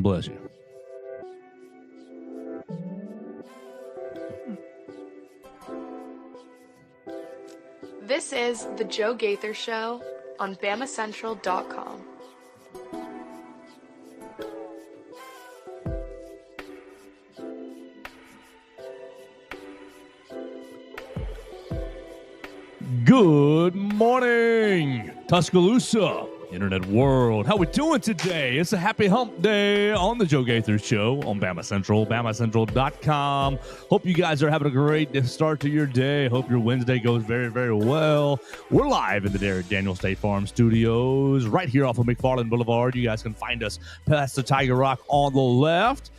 Bless you. This is the Joe Gaither Show on BamaCentral.com. Good morning, Tuscaloosa, internet world. How we doing today? It's a happy hump day on the Joe Gaither Show on Bama Central, BamaCentral.com. Hope you guys are having a great start to your day. Hope your Wednesday goes very, very well. We're live in the Derek Daniel State Farm Studios right here off of McFarland Boulevard. You guys can find us past the Tiger Rock on the left.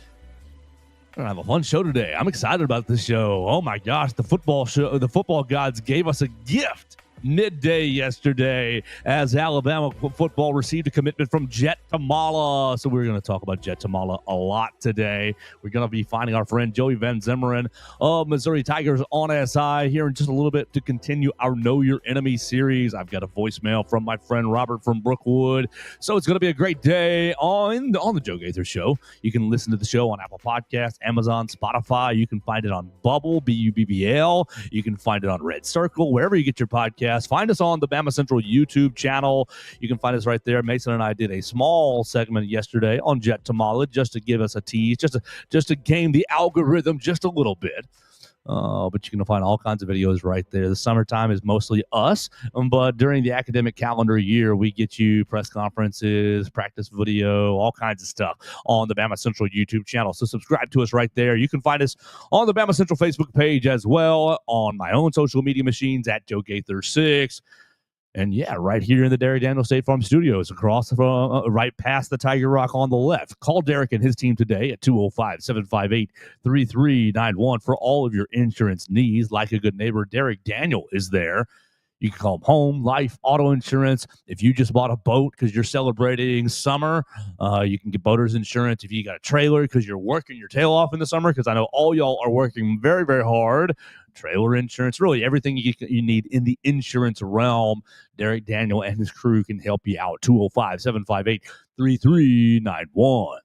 We're going to have a fun show today. I'm excited about this show. Oh, my gosh. The football gods gave us a gift midday yesterday as Alabama football received a commitment from Jet Thomalla. So we're going to talk about Jet Thomalla a lot today. We're going to be finding our friend Joey Van Zummeren of Missouri Tigers on SI here in just a little bit to continue our Know Your Enemy series. I've got a voicemail from my friend Robert from Brookwood. So it's going to be a great day on the Joe Gaither Show. You can listen to the show on Apple Podcasts, Amazon, Spotify. You can find it on Bubble, BUBBL. You can find it on Red Circle, wherever you get your podcast. Find us on the BamaCentral YouTube channel. You can find us right there. Mason and I did a small segment yesterday on Jet Thomalla just to give us a tease, just to game the algorithm just a little bit. But you can find all kinds of videos right there. The summertime is mostly us, but during the academic calendar year, we get you press conferences, practice video, all kinds of stuff on the BamaCentral YouTube channel. So subscribe to us right there. You can find us on the BamaCentral Facebook page as well, on my own social media machines at Joe Gaither 6. And yeah, right here in the Derek Daniel State Farm Studios, across from right past the Tiger Rock on the left. Call Derek and his team today at 205-758-3391 for all of your insurance needs. Like a good neighbor, Derek Daniel is there. You can call them home, life, auto insurance. If you just bought a boat because you're celebrating summer, you can get boaters insurance. If you got a trailer because you're working your tail off in the summer, because I know all y'all are working very, very hard, trailer insurance, really everything you need in the insurance realm, Derek Daniel and his crew can help you out. 205-758-3391.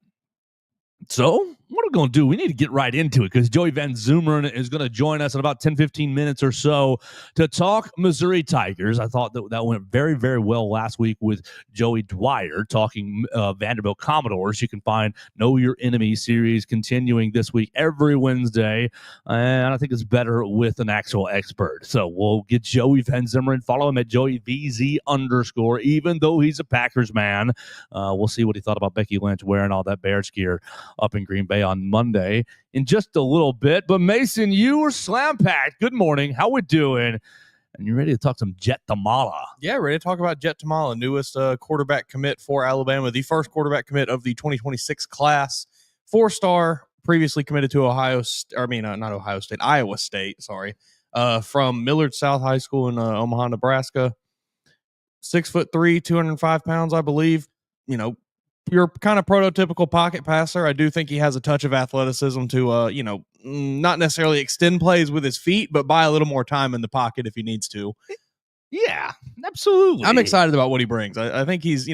So what are we going to do? We need to get right into it because Joey Van Zummeren is going to join us in about 10, 15 minutes or so to talk Missouri Tigers. I thought that went very, very well last week with Joey Dwyer talking Vanderbilt Commodores. You can find Know Your Enemy series continuing this week every Wednesday, and I think it's better with an actual expert. So we'll get Joey Van Zummeren. Follow him at JoeyVZ_, even though he's a Packers man. We'll see what he thought about Becky Lynch wearing all that Bears gear up in Green Bay on Monday in just a little bit. But Mason, you were slam-packed. Good morning. How we doing? And you ready to talk some Jet Thomalla? Yeah, ready to talk about Jet Thomalla, newest quarterback commit for Alabama, the first quarterback commit of the 2026 class. 4-star, previously committed to Iowa State, from Millard South High School in Omaha, Nebraska. 6'3", 205 pounds, I believe. You know, your kind of prototypical pocket passer. I do think he has a touch of athleticism to, not necessarily extend plays with his feet, but buy a little more time in the pocket if he needs to. Yeah, absolutely. I'm excited about what he brings. I think he's,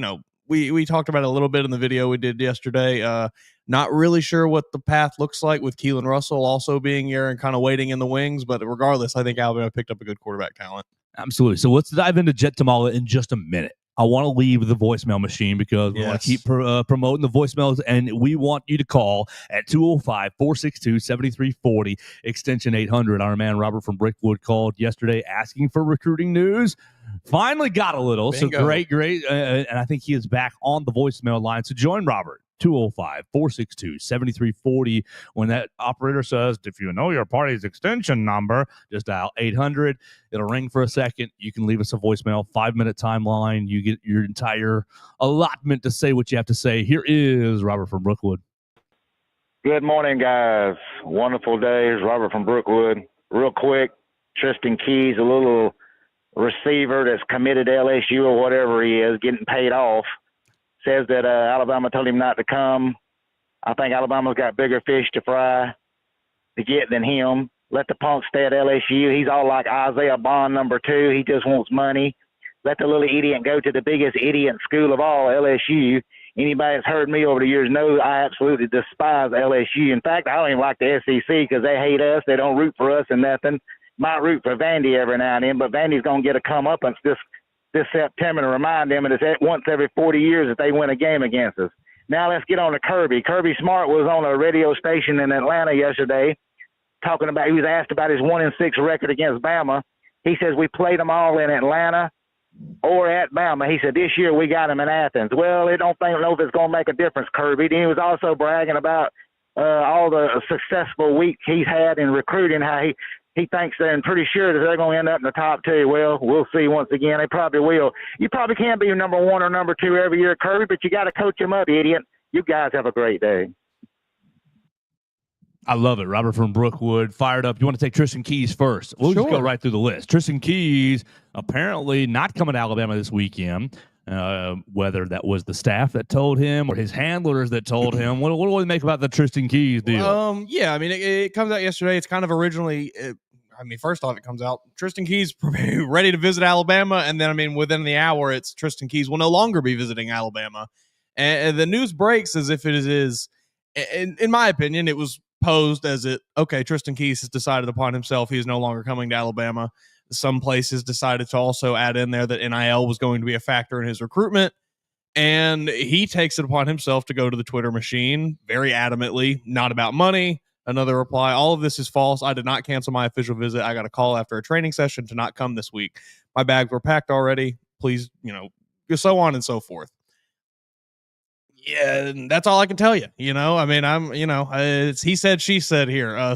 we talked about it a little bit in the video we did yesterday. Not really sure what the path looks like with Keelan Russell also being here and kind of waiting in the wings. But regardless, I think Alabama picked up a good quarterback talent. Absolutely. So let's dive into Jet Thomalla in just a minute. I want to leave the voicemail machine because we want to keep promoting the voicemails, and we want you to call at 205-462-7340, extension 800. Our man Robert from Brookwood called yesterday asking for recruiting news. Finally got a little. Bingo. So great. And I think he is back on the voicemail line. So join Robert. 205-462-7340. When that operator says, if you know your party's extension number, just dial 800. It'll ring for a second. You can leave us a voicemail, 5-minute timeline. You get your entire allotment to say what you have to say. Here is Robert from Brookwood. Good morning, guys. Wonderful days. Robert from Brookwood. Real quick, Tristan Keys, a little receiver that's committed to LSU or whatever he is, getting paid off. Says that Alabama told him not to come. I think Alabama's got bigger fish to fry to get than him. Let the punk stay at LSU. He's all like Isaiah Bond number 2. He just wants money. Let the little idiot go to the biggest idiot school of all, LSU. Anybody that's heard me over the years knows I absolutely despise LSU. In fact, I don't even like the SEC because they hate us. They don't root for us and nothing. Might root for Vandy every now and then, but Vandy's going to get a comeuppance this September to remind them that it's once every 40 years that they win a game against us. Now let's get on to Kirby. Kirby Smart was on a radio station in Atlanta yesterday talking about, he was asked about his 1-6 record against Bama. He says, we played them all in Atlanta or at Bama. He said, this year we got them in Athens. Well, I don't know if it's going to make a difference, Kirby. Then he was also bragging about all the successful week he's had in recruiting, how he thinks they're pretty sure that they're going to end up in the top 2. Well, we'll see once again. They probably will. You probably can't be number 1 or number 2 every year, Kirby, but you got to coach them up, idiot. You guys have a great day. I love it. Robert from Brookwood, fired up. You want to take Tristan Keys first? We'll just go right through the list. Tristan Keys apparently not coming to Alabama this weekend. Whether that was the staff that told him or his handlers that told him. What do we make about the Tristan Keys deal? Yeah, I mean, it comes out yesterday. It's kind of originally, first off, it comes out Tristan Keys ready to visit Alabama. And then, within the hour, it's Tristan Keys will no longer be visiting Alabama. And the news breaks as if it is, in my opinion, it was posed as Tristan Keys has decided upon himself. He is no longer coming to Alabama. Some places decided to also add in there that NIL was going to be a factor in his recruitment. And he takes it upon himself to go to the Twitter machine very adamantly, not about money. Another reply, all of this is false. I did not cancel my official visit. I got a call after a training session to not come this week. My bags were packed already. Please, so on and so forth. Yeah, that's all I can tell you. It's he said, she said here.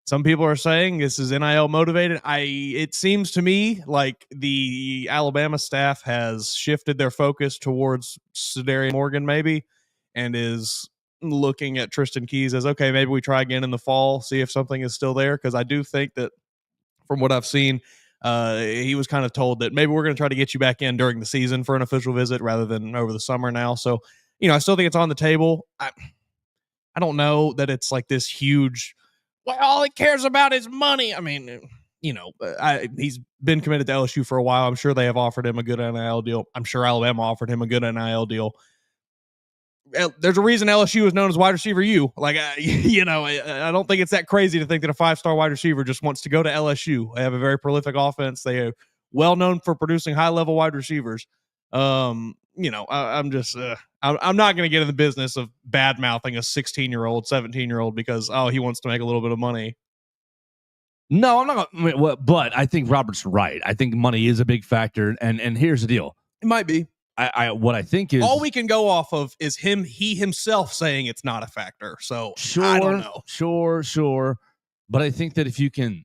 Some people are saying this is NIL motivated. It seems to me like the Alabama staff has shifted their focus towards Cedarian Morgan maybe, and is looking at Tristan Keys as, okay, maybe we try again in the fall, see if something is still there. Because I do think that from what I've seen, he was kind of told that maybe we're going to try to get you back in during the season for an official visit rather than over the summer now. So, I still think it's on the table. I don't know that it's like this huge, well, all he cares about is money. He's been committed to LSU for a while. I'm sure they have offered him a good NIL deal. I'm sure Alabama offered him a good NIL deal. There's a reason LSU is known as wide receiver U. I don't think it's that crazy to think that a 5-star wide receiver just wants to go to LSU. They have a very prolific offense. They are well known for producing high-level wide receivers. I'm not going to get in the business of bad-mouthing a 16-year-old, 17-year-old because, he wants to make a little bit of money. No, I'm not. But I think Robert's right. I think money is a big factor. And here's the deal. It might be. What I think is all we can go off of is he himself saying it's not a factor. So I don't know. Sure. But I think that if you can,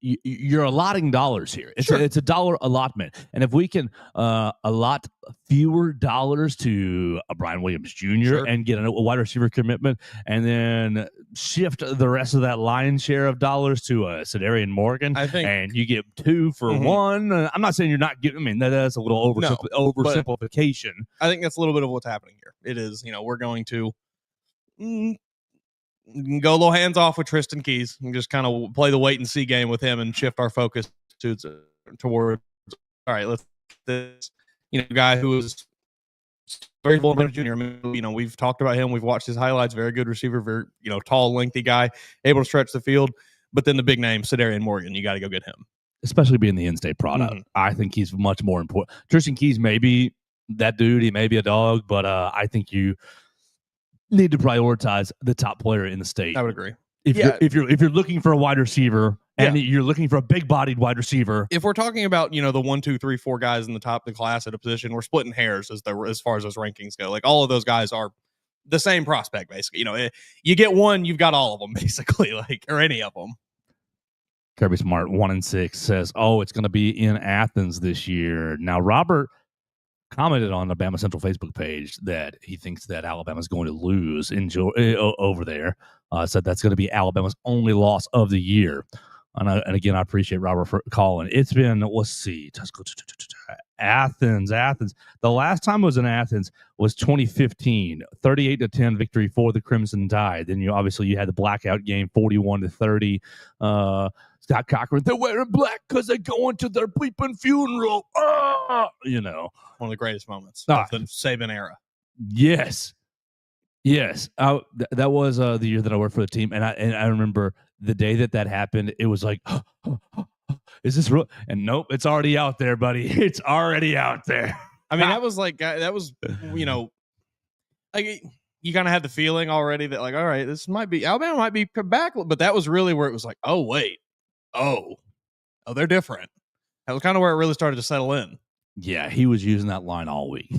you're allotting dollars here. It's a dollar allotment. And if we can allot fewer dollars to a Brian Williams Jr. and get a wide receiver commitment, and then shift the rest of that lion's share of dollars to Cedarian Morgan, I think, and you get 2 for 1. I'm not saying you're not getting, that's a little oversimplification. I think that's a little bit of what's happening here. It is, we're going to go a little hands off with Tristan Keys and just kind of play the wait and see game with him and shift our focus towards, all right, this guy who is very vulnerable junior. We've talked about him. We've watched his highlights. Very good receiver, very, tall, lengthy guy, able to stretch the field. But then the big name, Cedarian Morgan, you got to go get him. Especially being the in-state product. I think he's much more important. Tristan Keys may be that dude. He may be a dog, but I think you need to prioritize the top player in the state. I would agree. If you're looking for a wide receiver and you're looking for a big-bodied wide receiver, if we're talking about the 1, 2, 3, 4 guys in the top of the class at a position, we're splitting hairs as far as those rankings go. Like all of those guys are the same prospect, basically. You get one, you've got all of them, basically, or any of them. Kirby Smart 1-6 says, it's going to be in Athens this year. Now, Robert commented on the BamaCentral Facebook page that he thinks that Alabama's going to lose over there. Said that's going to be Alabama's only loss of the year. And again, I appreciate Robert for calling. It's been, let's see, Athens. The last time it was in Athens was 2015, 38-10 victory for the Crimson Tide. Then you had the blackout game, 41-30. It's Scott Cochran, they're wearing black because they're going to their bleeping funeral. You know, one of the greatest moments Ah. of the Saban era. Yes. That was the year that I worked for the team, and I remember the day that happened. It was like, is this real? And nope, it's already out there, buddy. It's already out there. I mean, that was you know, like you kind of had the feeling already that like, all right, this might be Alabama might be back, but that was really where it was like, oh wait, oh, they're different. That was kind of where it really started to settle in. Yeah, he was using that line all week.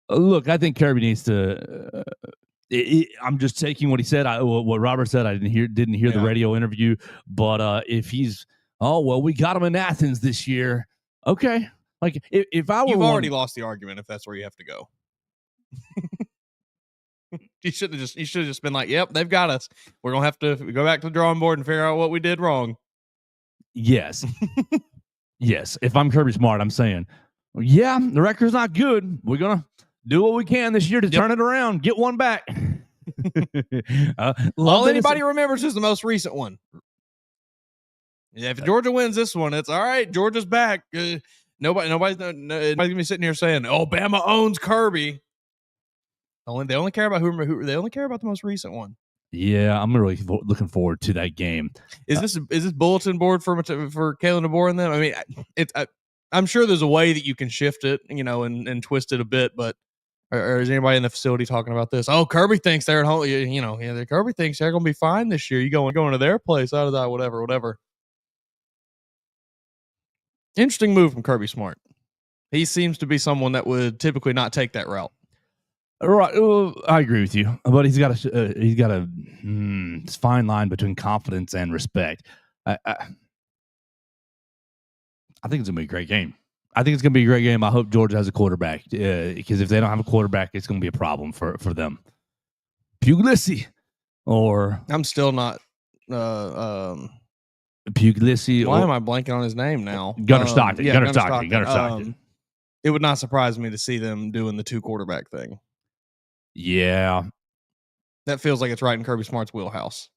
Look, I think Kirby needs to. I'm just taking what he said. What Robert said. I didn't hear the radio interview. But if he's, we got him in Athens this year. Okay, like if I were, you've already lost the argument if that's where you have to go. You should have just been like, yep, they've got us. We're gonna have to go back to the drawing board and figure out what we did wrong. Yes, yes. If I'm Kirby Smart, I'm saying, yeah, the record's not good. We're gonna do what we can this year to turn it around, get one back. All anybody remembers is the most recent one. Yeah, if Georgia wins this one, it's all right. Georgia's back. Nobody's gonna be sitting here saying, "Oh, Bama owns Kirby." They only care about who they only care about the most recent one. Yeah, I'm really looking forward to that game. Is this bulletin board for Kalen DeBoer and them? I mean, I'm sure there's a way that you can shift it, and twist it a bit, but. Or is anybody in the facility talking about this? Oh, Kirby thinks they're at home. Kirby thinks they're going to be fine this year. You going to their place out of that, whatever. Interesting move from Kirby Smart. He seems to be someone that would typically not take that route. Right, I agree with you, but he's got a fine line between confidence and respect. I think it's gonna be a great game. I hope Georgia has a quarterback because if they don't have a quarterback, it's going to be a problem for them. Puglisi, or I'm still not. Puglisi. Why am I blanking on his name now? Gunnar Stockton. Gunnar Stockton. It would not surprise me to see them doing the 2 quarterback thing. Yeah, that feels like it's right in Kirby Smart's wheelhouse.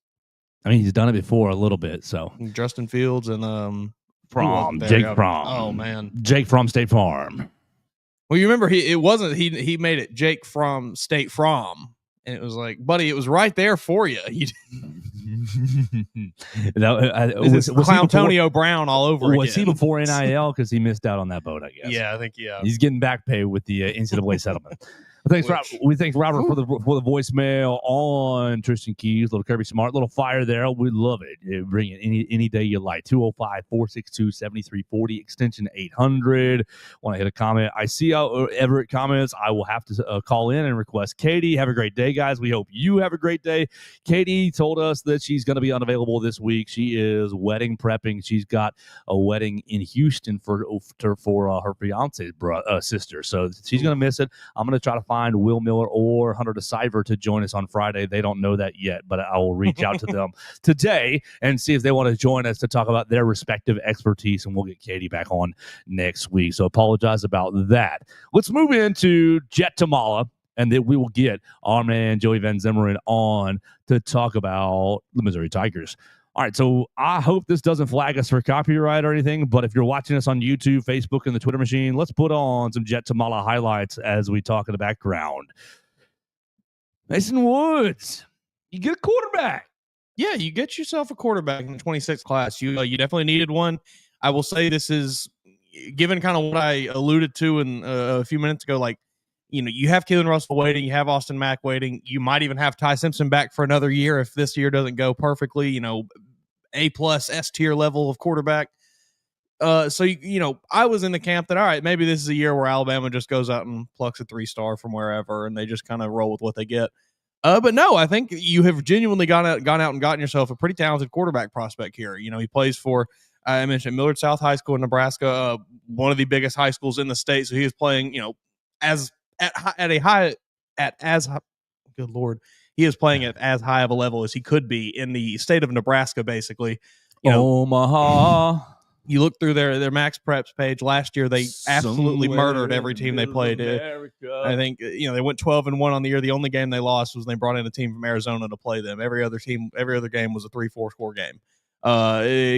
I mean, he's done it before a little bit. So Justin Fields and Jake Fromm. Oh man, Jake from State Farm. Well, you remember he made it Jake from State Farm, and it was like, buddy, it was right there for you. Was Clowntonio Brown all over again. Was he before NIL because he missed out on that boat? I guess. Yeah, I think he's getting back pay with the NCAA settlement. We thank Robert for the voicemail on Tristan Keys, little Kirby Smart, little fire there. We love it. Bring it any day you like. 205-462-7340, extension 800. Want to hit a comment? I see how Everett comments. I will have to call in and request Katie. Have a great day, guys. We hope you have a great day. Katie told us that she's going to be unavailable this week. She is wedding prepping. She's got a wedding in Houston for her fiance's sister, so she's going to miss it. I'm going to try to find Will Miller or Hunter DeCiver to join us on Friday. They don't know that yet, but I will reach out to them today and see if they want to join us to talk about their respective expertise, and we'll get Katie back on next week. So apologize about that. Let's move into Jet Thomalla, and then we will get our man Joey Van Zummeren on to talk about the Missouri Tigers. All right, so I hope this doesn't flag us for copyright or anything, but if you're watching us on YouTube, Facebook, and the Twitter machine, let's put on some Jet Thomalla highlights as we talk in the background. Mason Woods, you get a quarterback. Yeah, you get yourself a quarterback in the 26th class. You definitely needed one. I will say this is, given kind of what I alluded to in a few minutes ago, like, you have Keelan Russell waiting, you have Austin Mack waiting, you might even have Ty Simpson back for another year if this year doesn't go perfectly, A+ S tier level of quarterback. So I was in the camp that, all right, maybe this is a year where Alabama just goes out and plucks a 3-star from wherever, and they just kind of roll with what they get. But no, I think you have genuinely gone out and gotten yourself a pretty talented quarterback prospect here. He plays for, I mentioned Millard South High School in Nebraska, one of the biggest high schools in the state. So he is playing, good Lord, he is playing at as high of a level as he could be in the state of Nebraska, basically. Omaha. You look through their Max Preps page last year, they absolutely murdered every team they played. I think they went 12-1 on the year. The only game they lost was when they brought in a team from Arizona to play them. Every other game was a 3-4 score game.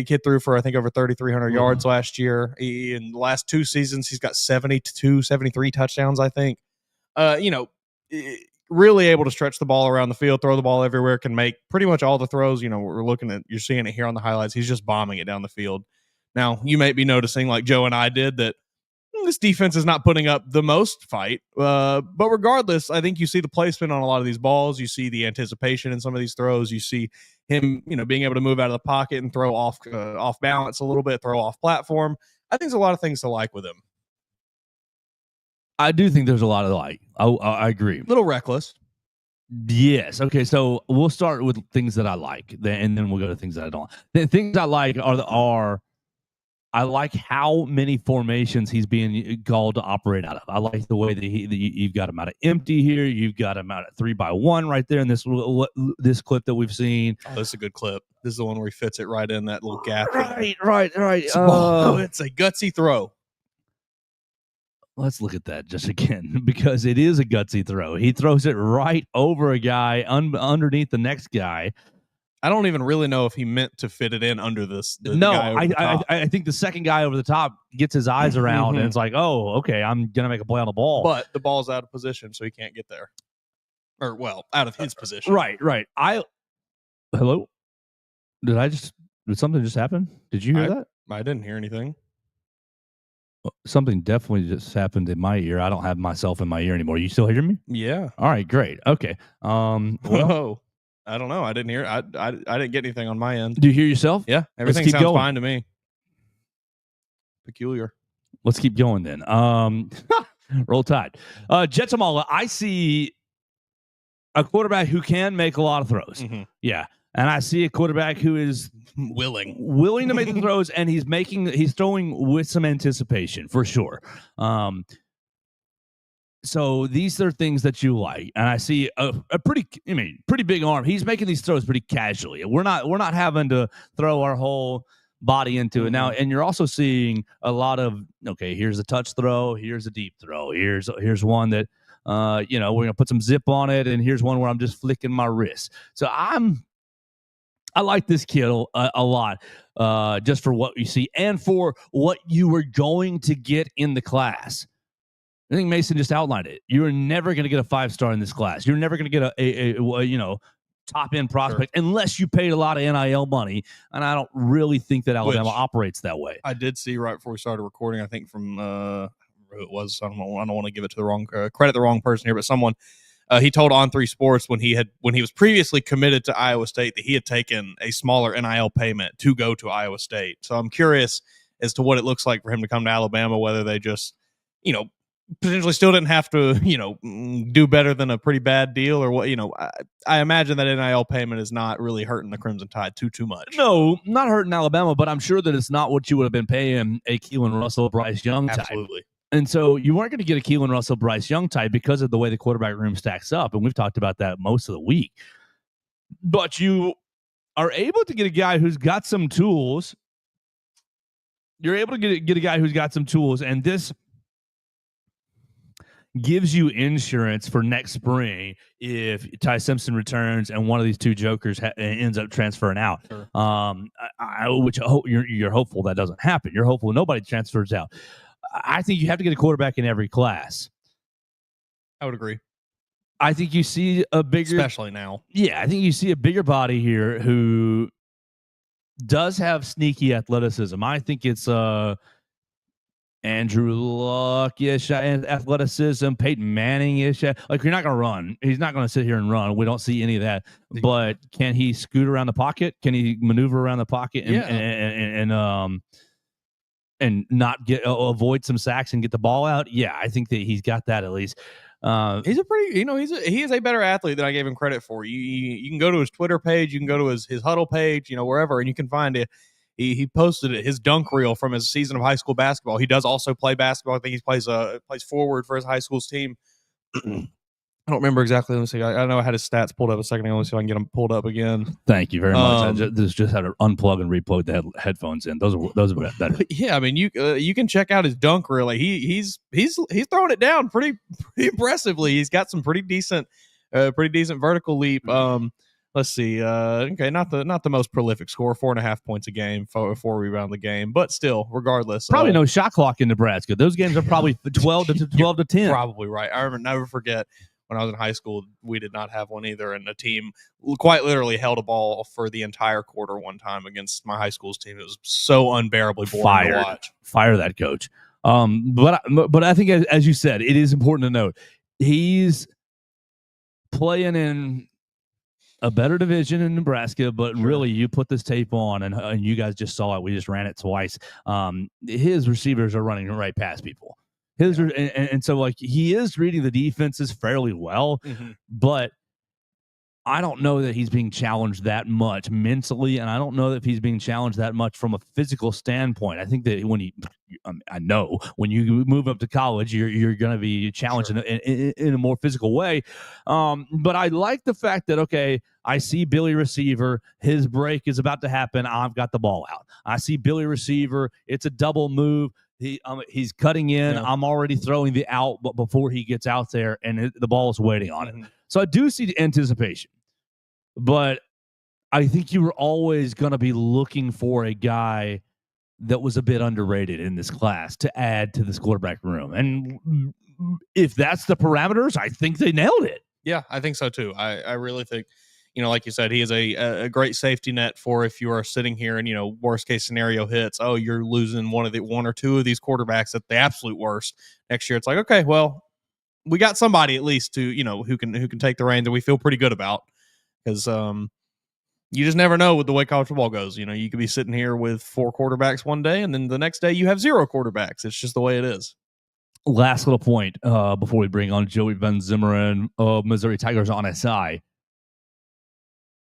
Kid threw for I think over 3,300 yards last year. In the last 2 seasons, he's got 72, 73 touchdowns. I think. Really able to stretch the ball around the field, throw the ball everywhere, can make pretty much all the throws. You're seeing it here on the highlights. He's just bombing it down the field. Now, you may be noticing, like Joe and I did, that this defense is not putting up the most fight. But regardless, I think you see the placement on a lot of these balls. You see the anticipation in some of these throws. You see him, being able to move out of the pocket and throw off balance a little bit, throw off platform. I think there's a lot of things to like with him. I do think there's a lot of like. I agree. A little reckless. Yes. Okay. So we'll start with things that I like, and then we'll go to things that I don't. The things I like are I like how many formations he's being called to operate out of. I like the way that you've got him out of empty here. You've got him out at 3-by-1 right there in this clip that we've seen. Oh, this is a good clip. This is the one where he fits it right in that little gap. Right. It's a gutsy throw. Let's look at that just again, because it is a gutsy throw. He throws it right over a guy underneath the next guy. I don't even really know if he meant to fit it in under this. I think the second guy over the top gets his eyes around and it's like, oh, okay, I'm going to make a play on the ball. But the ball's out of position, so he can't get there. Or, well, out of his position. Right. Hello? Did something just happen? Did you hear that? I didn't hear anything. Something definitely just happened in my ear. I don't have myself in my ear anymore. You still hear me? Yeah. All right, great. Okay. Whoa. I don't know. I didn't hear. I didn't get anything on my end. Do you hear yourself? Yeah. Everything sounds fine to me. Peculiar. Let's keep going then. Roll Tide. Jet Thomalla, I see a quarterback who can make a lot of throws. Mm-hmm. Yeah. And I see a quarterback who is willing to make the throws, and he's throwing with some anticipation for sure. So these are things that you like, and I see a pretty big arm. He's making these throws pretty casually. We're not having to throw our whole body into it now. And you're also seeing a lot of, okay, here's a touch throw, here's a deep throw, here's one that we're gonna put some zip on it, and here's one where I'm just flicking my wrist. So I like this kid a lot, just for what you see and for what you were going to get in the class. I think Mason just outlined it. You're never going to get a 5-star in this class. You're never going to get a top end prospect unless you paid a lot of NIL money. And I don't really think that Alabama operates that way. I did see right before we started recording, I think from who it was. I don't want to give it to the wrong credit the wrong person here, but someone. He told On3 Sports when he was previously committed to Iowa State that he had taken a smaller NIL payment to go to Iowa State. So I'm curious as to what it looks like for him to come to Alabama, whether they just, potentially still didn't have to, do better than a pretty bad deal or what, I imagine that NIL payment is not really hurting the Crimson Tide too much. No, not hurting Alabama, but I'm sure that it's not what you would have been paying a Keelan Russell, Bryce Young type. Absolutely. And so you weren't going to get a Keelan Russell, Bryce Young type because of the way the quarterback room stacks up. And we've talked about that most of the week. But you are able to get a guy who's got some tools. You're able to get a guy who's got some tools. And this gives you insurance for next spring if Ty Simpson returns and one of these two jokers ends up transferring out. Sure. Which you're hopeful that doesn't happen. You're hopeful nobody transfers out. I think you have to get a quarterback in every class. I would agree. I think you see a bigger, especially now. Yeah, I think you see a bigger body here who does have sneaky athleticism. I think it's Andrew Luck-ish athleticism, Peyton Manning-ish. Like, you're not going to run. He's not going to sit here and run. We don't see any of that. But can he scoot around the pocket? Can he maneuver around the pocket and not avoid some sacks and get the ball out? Yeah, I think that he's got that at least. He's a pretty, he is a better athlete than I gave him credit for. You can go to his Twitter page, you can go to his huddle page, wherever, and you can find it. He posted his dunk reel from his season of high school basketball. He does also play basketball. I think he plays forward for his high school's team. I don't remember exactly. Let me see. I know I had his stats pulled up a second ago. Let me see if I can get them pulled up again. Thank you very much. I just had to unplug and replug the headphones in. Those are better. Yeah, I mean, you can check out his dunk. Really, he's throwing it down pretty impressively. He's got some pretty decent vertical leap. Let's see. Okay, not the most prolific score, 4.5 points a game, 4 rebound a game, but still, regardless, probably no shot clock in Nebraska. Those games are probably 12 to 10. Probably right. I never forget when I was in high school, we did not have one either, and the team quite literally held a ball for the entire quarter one time against my high school's team. It was so unbearably boring to watch. Fire that coach. But I think, as you said, it is important to note he's playing in a better division in Nebraska, but really you put this tape on and you guys just saw it. We just ran it twice. His receivers are running right past people. And so like he is reading the defenses fairly well, but I don't know that he's being challenged that much mentally, and I don't know that he's being challenged that much from a physical standpoint. I think that I know when you move up to college, you're going to be challenged in a more physical way. But I like the fact that, okay, I see Billy receiver, his break is about to happen. I've got the ball out. I see Billy receiver, it's a double move. He's cutting in. Yeah. I'm already throwing the out, but before he gets out there, and the ball is waiting on it. So I do see the anticipation, but I think you were always going to be looking for a guy that was a bit underrated in this class to add to this quarterback room. And if that's the parameters, I think they nailed it. Yeah, I think so too. I really think, like you said, he is a great safety net for if you are sitting here and, worst case scenario hits. Oh, you're losing one or two of these quarterbacks at the absolute worst. Next year, it's like, okay, well, we got somebody at least to, who can take the reins that we feel pretty good about, because you just never know with the way college football goes. You could be sitting here with 4 quarterbacks one day, and then the next day you have 0 quarterbacks. It's just the way it is. Last little point before we bring on Joey Van Zummeren of Missouri Tigers on SI.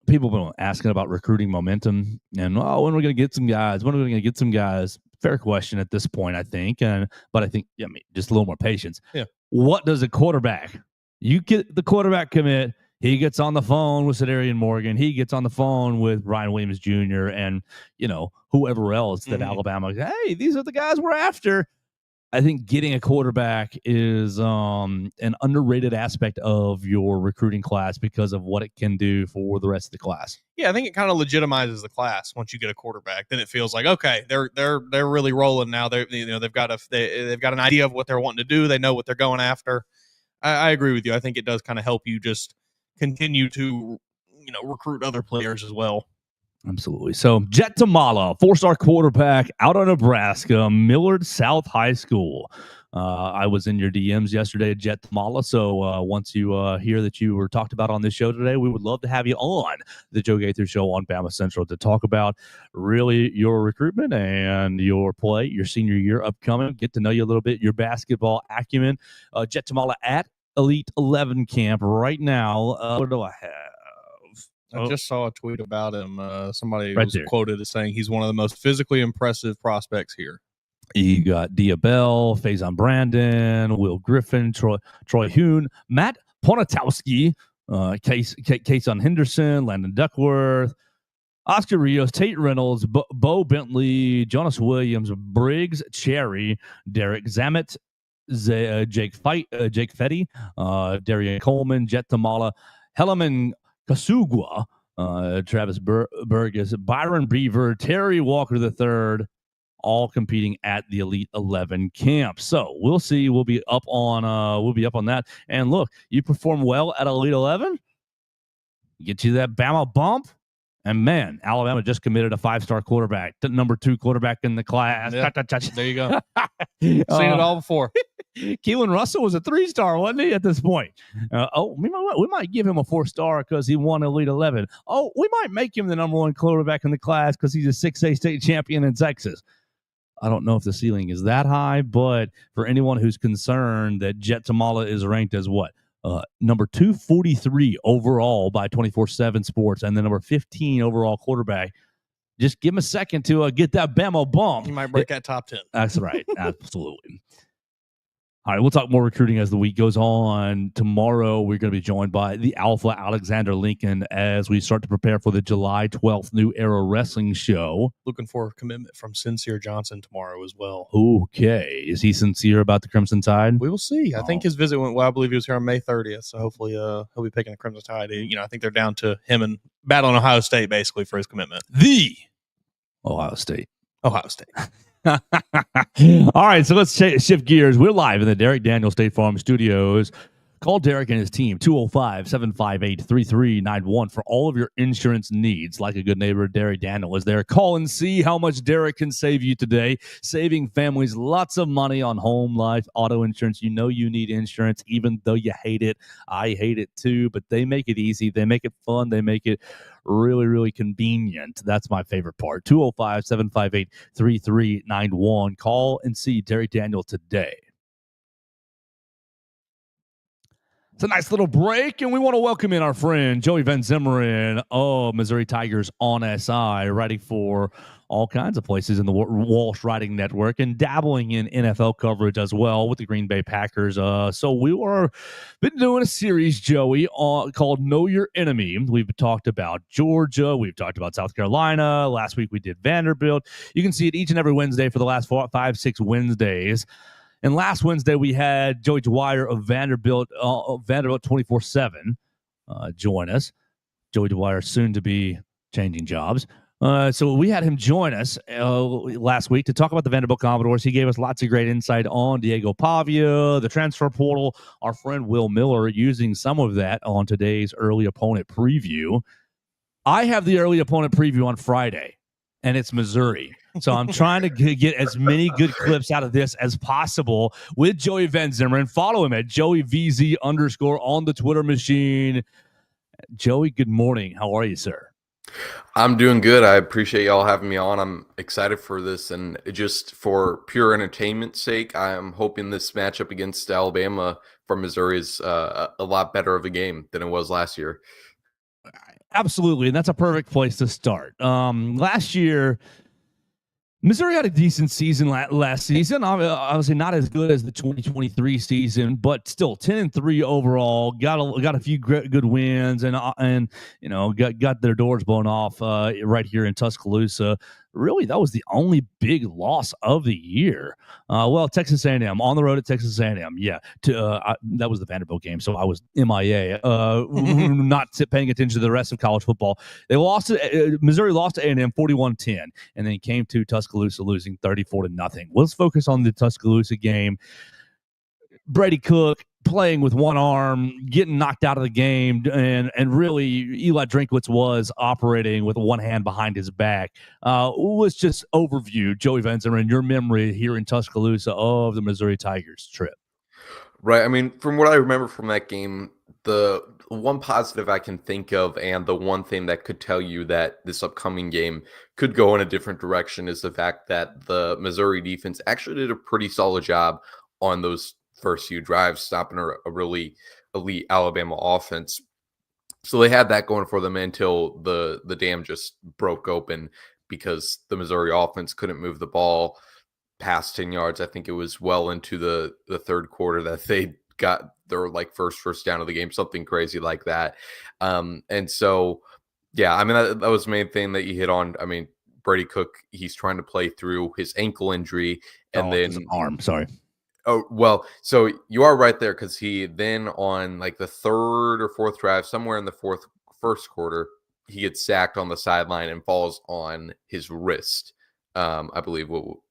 People have been asking about recruiting momentum and, when are we going to get some guys? When are we going to get some guys? Fair question at this point, I think. But I think, just a little more patience. Yeah. What does a quarterback? You get the quarterback commit. He gets on the phone with Sedarian Morgan. He gets on the phone with Brian Williams Jr. and, whoever else that Alabama. Hey, these are the guys we're after. I think getting a quarterback is an underrated aspect of your recruiting class because of what it can do for the rest of the class. Yeah, I think it kind of legitimizes the class once you get a quarterback. Then it feels like, okay, they're really rolling now. They've got an idea of what they're wanting to do. They know what they're going after. I agree with you. I think it does kind of help you just continue to recruit other players as well. Absolutely. So Jet Thomalla, 4-star quarterback out of Nebraska, Millard South High School. I was in your DMs yesterday at Jet Thomalla. So once you hear that you were talked about on this show today, we would love to have you on the Joe Gaither Show on BamaCentral to talk about really your recruitment and your play, your senior year upcoming. Get to know you a little bit, your basketball acumen. Jet Thomalla at Elite 11 camp right now. What do I have? I just saw a tweet about him. Somebody was quoted as saying he's one of the most physically impressive prospects here. You got Diabell, Faison Brandon, Will Griffin, Troy Hoon, Matt Ponatowski, Kason Henderson, Landon Duckworth, Oscar Rios, Tate Reynolds, Bo Bentley, Jonas Williams, Briggs Cherry, Derek Zamet, Jake Fetty, Darian Coleman, Jet Thomalla, Helleman Kasugwa, Travis Burgess, Byron Beaver, Terry Walker III, all competing at the Elite 11 camp. So we'll see. We'll be up on that. And look, you perform well at Elite 11, get you that Bama bump. And man, Alabama just committed a 5-star quarterback, the number 2 quarterback in the class. Yeah. There you go. Seen it all before. Keelan Russell was a 3-star, wasn't he, at this point? We might give him a 4-star because he won Elite 11. Oh, we might make him the number 1 quarterback in the class because he's a 6A state champion in Texas. I don't know if the ceiling is that high, but for anyone who's concerned that Jet Thomalla is ranked as what? Number 243 overall by 24/7 Sports and the number 15 overall quarterback. Just give him a second to get that Bama bump. He might break that top 10. That's right. Absolutely. All right, we'll talk more recruiting as the week goes on. Tomorrow, we're going to be joined by the Alpha Alexander Lincoln as we start to prepare for the July 12th New Era Wrestling Show. Looking for a commitment from Sincere Johnson tomorrow as well. Okay. Is he sincere about the Crimson Tide? We will see. I think his visit went well. I believe he was here on May 30th, so hopefully he'll be picking the Crimson Tide. I think they're down to him and battling Ohio State basically for his commitment. The Ohio State. All right, so let's shift gears. We're live in the Derek Daniel State Farm Studios. Call Derek and his team, 205-758-3391 for all of your insurance needs. Like a good neighbor, Derek Daniel is there. Call and see how much Derek can save you today. Saving families lots of money on home, life, auto insurance. You know you need insurance, even though you hate it. I hate it too, but they make it easy. They make it fun. They make it really, really convenient. That's my favorite part. 205-758-3391. Call and see Derek Daniel today. It's a nice little break, and we want to welcome in our friend Joey Van Zummeren of Missouri Tigers on SI, writing for all kinds of places in the Walsh Writing Network and dabbling in NFL coverage as well with the Green Bay Packers. So we were been doing a series, Joey, called Know Your Enemy. We've talked about Georgia. We've talked about South Carolina. Last week we did Vanderbilt. You can see it each and every Wednesday for the last 6 Wednesdays. And last Wednesday, we had Joey Dwyer of Vanderbilt 24/7 join us. Joey Dwyer soon to be changing jobs. So we had him join us last week to talk about the Vanderbilt Commodores. He gave us lots of great insight on Diego Pavia, the transfer portal, our friend Will Miller, using some of that on today's early opponent preview. I have the early opponent preview on Friday, and it's Missouri. So I'm trying to get as many good clips out of this as possible with Joey Van Zummeren. Follow him at JoeyVZ_ on the Twitter machine. Joey, good morning. How are you, sir? I'm doing good. I appreciate y'all having me on. I'm excited for this, and just for pure entertainment's sake, I'm hoping this matchup against Alabama from Missouri is a lot better of a game than it was last year. Absolutely, and that's a perfect place to start. Last year, Missouri had a decent season last season. Obviously not as good as the 2023 season, but still 10-3 overall. Got a few good wins, and got their doors blown off right here in Tuscaloosa. Really, that was the only big loss of the year. Texas A&M on the road at Texas A&M. Yeah, that was the Vanderbilt game, so I was MIA, not paying attention to the rest of college football. They lost. Missouri lost to A&M 41-10, and then came to Tuscaloosa losing 34-0. Let's focus on the Tuscaloosa game. Brady Cook playing with one arm, getting knocked out of the game, and really Eli Drinkwitz was operating with one hand behind his back. Was just overview, Joey Van Zummeren, your memory here in Tuscaloosa of the Missouri Tigers trip. Right. I mean, from what I remember from that game, the one positive I can think of, and the one thing that could tell you that this upcoming game could go in a different direction, is the fact that the Missouri defense actually did a pretty solid job on those first few drives, stopping a really elite Alabama offense. So they had that going for them until the dam just broke open, because the Missouri offense couldn't move the ball past 10 yards. I think it was well into the third quarter that they got their first down of the game, something crazy like that. And so, yeah, I mean, that was the main thing that you hit on. I mean, Brady Cook, he's trying to play through his ankle injury, and then his arm. Sorry. Oh, well, so you are right there, because he then on the third or fourth drive, somewhere in the first quarter, he gets sacked on the sideline and falls on his wrist. I believe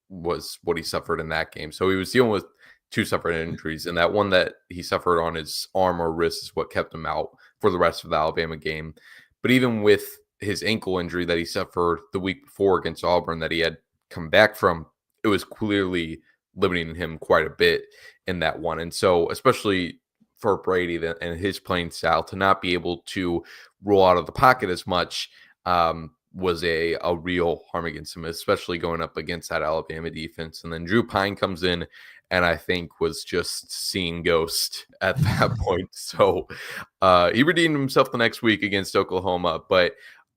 was what he suffered in that game. So he was dealing with two separate injuries, and that one that he suffered on his arm or wrist is what kept him out for the rest of the Alabama game. But even with his ankle injury that he suffered the week before against Auburn that he had come back from, it was clearly limiting him quite a bit in that one. And so, especially for Brady and his playing style, to not be able to roll out of the pocket as much was a real harm against him, especially going up against that Alabama defense. And then Drew Pine comes in, and I think was just seeing ghost at that point. So he redeemed himself the next week against Oklahoma. But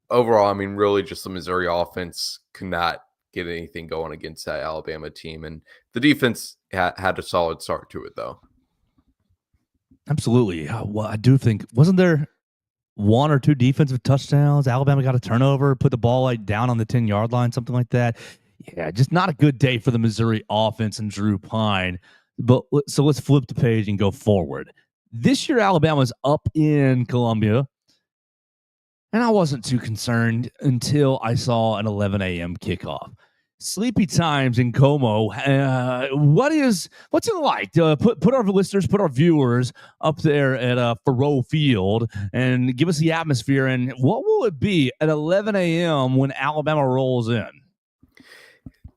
overall, I mean, really just the Missouri offense could not get anything going against that Alabama team. And the defense had a solid start to it, though. Absolutely. Well, I do think, wasn't there one or two defensive touchdowns? Alabama got a turnover, put the ball like down on the 10-yard line, something like that. Yeah, just not a good day for the Missouri offense and Drew Pine. But so let's flip the page and go forward. This year, Alabama's up in Columbia, and I wasn't too concerned until I saw an 11 a.m. kickoff. Sleepy times in Como. What's it like to put our listeners, put our viewers up there at Faroe Field and give us the atmosphere? And what will it be at 11 a.m. when Alabama rolls in?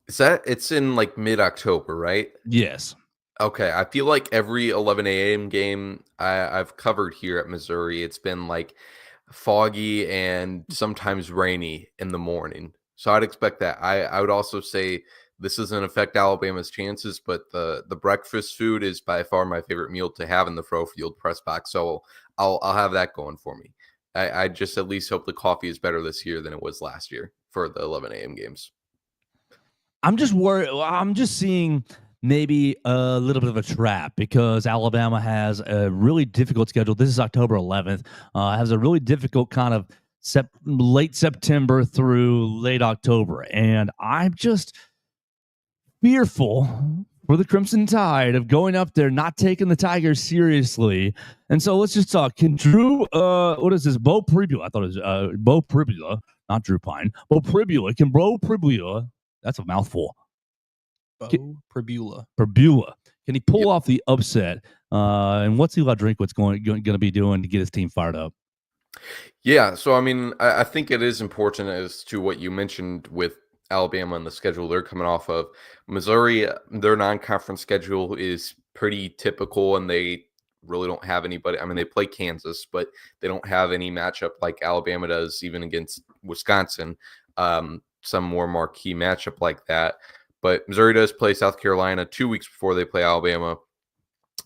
It's in like mid-October, right? Yes. Okay, I feel like every 11 a.m. game I've covered here at Missouri, it's been like foggy and sometimes rainy in the morning. So I'd expect that. I would also say this doesn't affect Alabama's chances, but the breakfast food is by far my favorite meal to have in the Fro Field press box. So I'll have that going for me. I just at least hope the coffee is better this year than it was last year for the 11 a.m. games. I'm just worried. I'm just seeing maybe a little bit of a trap because Alabama has a really difficult schedule. This is October 11th. Has a really difficult kind of late September through late October. And I'm just fearful for the Crimson Tide of going up there, not taking the Tigers seriously. And so let's just talk. Can Drew, what is this? Bo Pribula. I thought it was Bo Pribula, not Drew Pine. Bo Pribula. Can Bo Pribula, that's a mouthful. Pribula. Can he pull off the upset? And what's Eli Drinkwitz going to be doing to get his team fired up? Yeah, so I mean, I think it is important as to what you mentioned with Alabama and the schedule they're coming off of. Missouri, their non-conference schedule is pretty typical, and they really don't have anybody. I mean, they play Kansas, but they don't have any matchup like Alabama does, even against Wisconsin. Some more marquee matchup like that. But Missouri does play South Carolina 2 weeks before they play Alabama,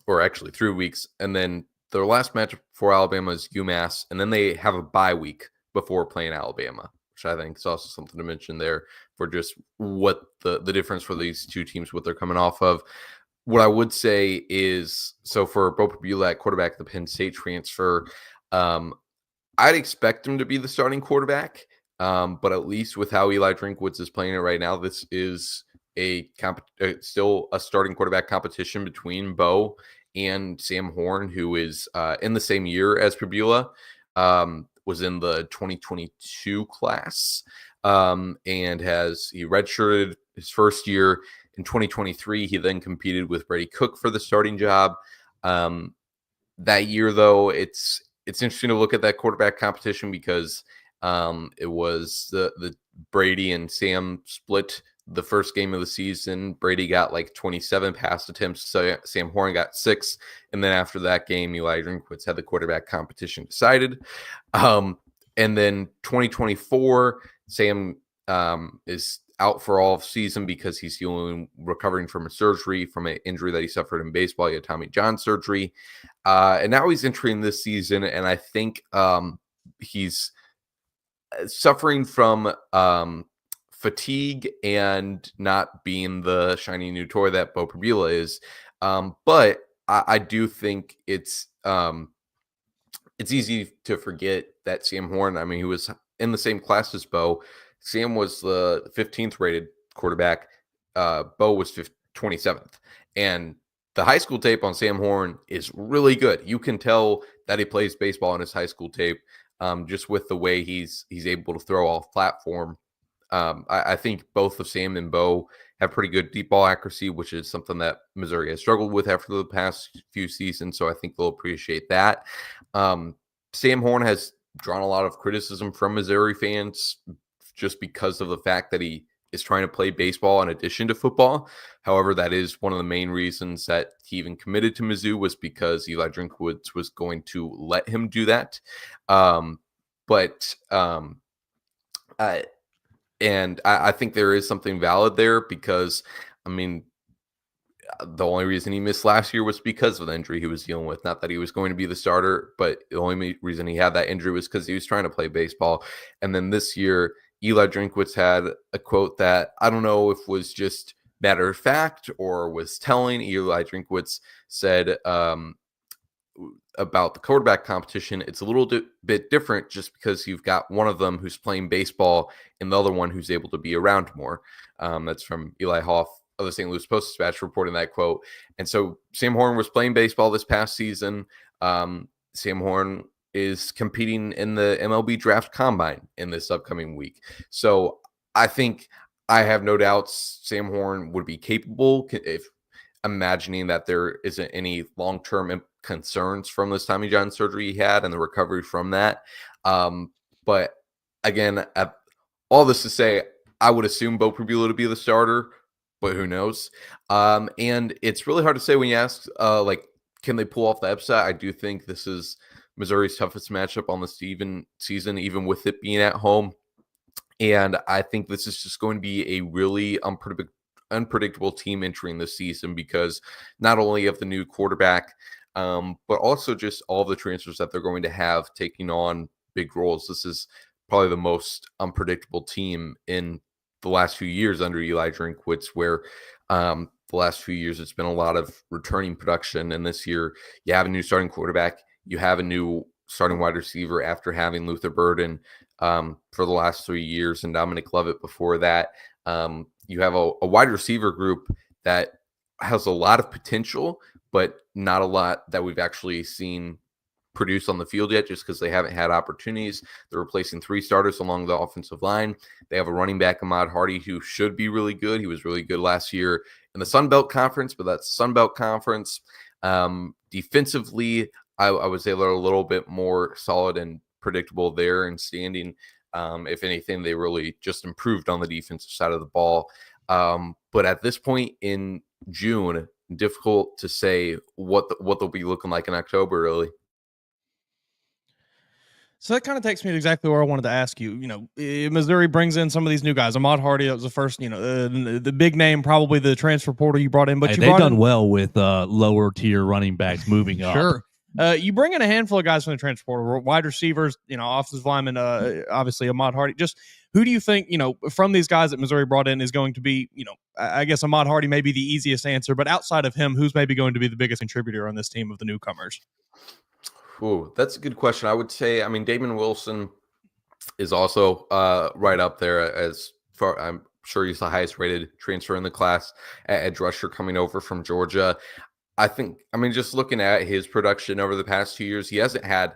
or actually 3 weeks, and then their last matchup for Alabama is UMass, and then they have a bye week before playing Alabama, which I think is also something to mention there for just what the difference for these two teams, what they're coming off of. What I would say is, so for Bo Pribula at quarterback, the Penn State transfer, I'd expect him to be the starting quarterback, but at least with how Eli Drinkwitz is playing it right now, this is still a starting quarterback competition between Bo and Sam Horn, who is in the same year as Pribula, was in the 2022 class, and he redshirted his first year in 2023. He then competed with Brady Cook for the starting job. That year, though, it's interesting to look at that quarterback competition because it was the Brady and Sam split the first game of the season. Brady got like 27 pass attempts. So Sam Horn got 6. And then after that game, Eli Drinkwitz had the quarterback competition decided. And then 2024, Sam is out for all of season because he's recovering from a surgery from an injury that he suffered in baseball. He had Tommy John surgery. And now he's entering this season. And I think he's suffering from fatigue and not being the shiny new toy that Bo Pribula is. But I do think it's easy to forget that Sam Horn, I mean, he was in the same class as Bo. Sam was the 15th rated quarterback. Bo was 27th. And the high school tape on Sam Horn is really good. You can tell that he plays baseball on his high school tape, just with the way he's able to throw off platform. I think both of Sam and Bo have pretty good deep ball accuracy, which is something that Missouri has struggled with after the past few seasons. So I think they'll appreciate that. Sam Horn has drawn a lot of criticism from Missouri fans just because of the fact that he is trying to play baseball in addition to football. However, that is one of the main reasons that he even committed to Mizzou, was because Eli Drinkwitz was going to let him do that. And I think there is something valid there because, I mean, the only reason he missed last year was because of the injury he was dealing with. Not that he was going to be the starter, but the only reason he had that injury was because he was trying to play baseball. And then this year, Eli Drinkwitz had a quote that I don't know if was just matter of fact or was telling. Eli Drinkwitz said about the quarterback competition, it's a little bit different just because you've got one of them who's playing baseball and the other one who's able to be around more. That's from Eli Hoff of the St. Louis Post-Dispatch reporting that quote. And so Sam Horn was playing baseball this past season. Sam Horn is competing in the MLB Draft Combine in this upcoming week. So I think I have no doubts Sam Horn would be capable, if imagining that there isn't any long-term concerns from this Tommy John surgery he had and the recovery from that. But again, all this to say, I would assume Bo Pribula to be the starter, but who knows? And it's really hard to say when you ask, can they pull off the upset? I do think this is Missouri's toughest matchup on the season, even with it being at home. And I think this is just going to be a really unpredictable team entering this season because not only of the new quarterback, but also just all the transfers that they're going to have taking on big roles. This is probably the most unpredictable team in the last few years under Eli Drinkwitz, where the last few years it's been a lot of returning production. And this year you have a new starting quarterback, you have a new starting wide receiver after having Luther Burden for the last 3 years and Dominic Lovett before that. You have a wide receiver group that has a lot of potential, but not a lot that we've actually seen produce on the field yet, just because they haven't had opportunities. They're replacing 3 starters along the offensive line. They have a running back, Ahmad Hardy, who should be really good. He was really good last year in the Sun Belt Conference, but that's Sun Belt Conference. Defensively, I would say they're a little bit more solid and predictable there and standing. If anything, they really just improved on the defensive side of the ball. But at this point in June, difficult to say what they'll be looking like in October, really. So that kind of takes me to exactly where I wanted to ask you. Missouri brings in some of these new guys. Ahmad Hardy, that was the first, the big name, probably the transfer portal you brought in. But they've done well with lower tier running backs moving up. Sure. You bring in a handful of guys from the transfer portal, wide receivers, offensive linemen, obviously Ahmad Hardy. Just who do you think, from these guys that Missouri brought in is going to be, I guess Ahmad Hardy may be the easiest answer, but outside of him, who's maybe going to be the biggest contributor on this team of the newcomers? Ooh, that's a good question. I would say, Damon Wilson is also right up there as far. I'm sure he's the highest rated transfer in the class at edge rusher coming over from Georgia. I think, just looking at his production over the past 2 years, he hasn't had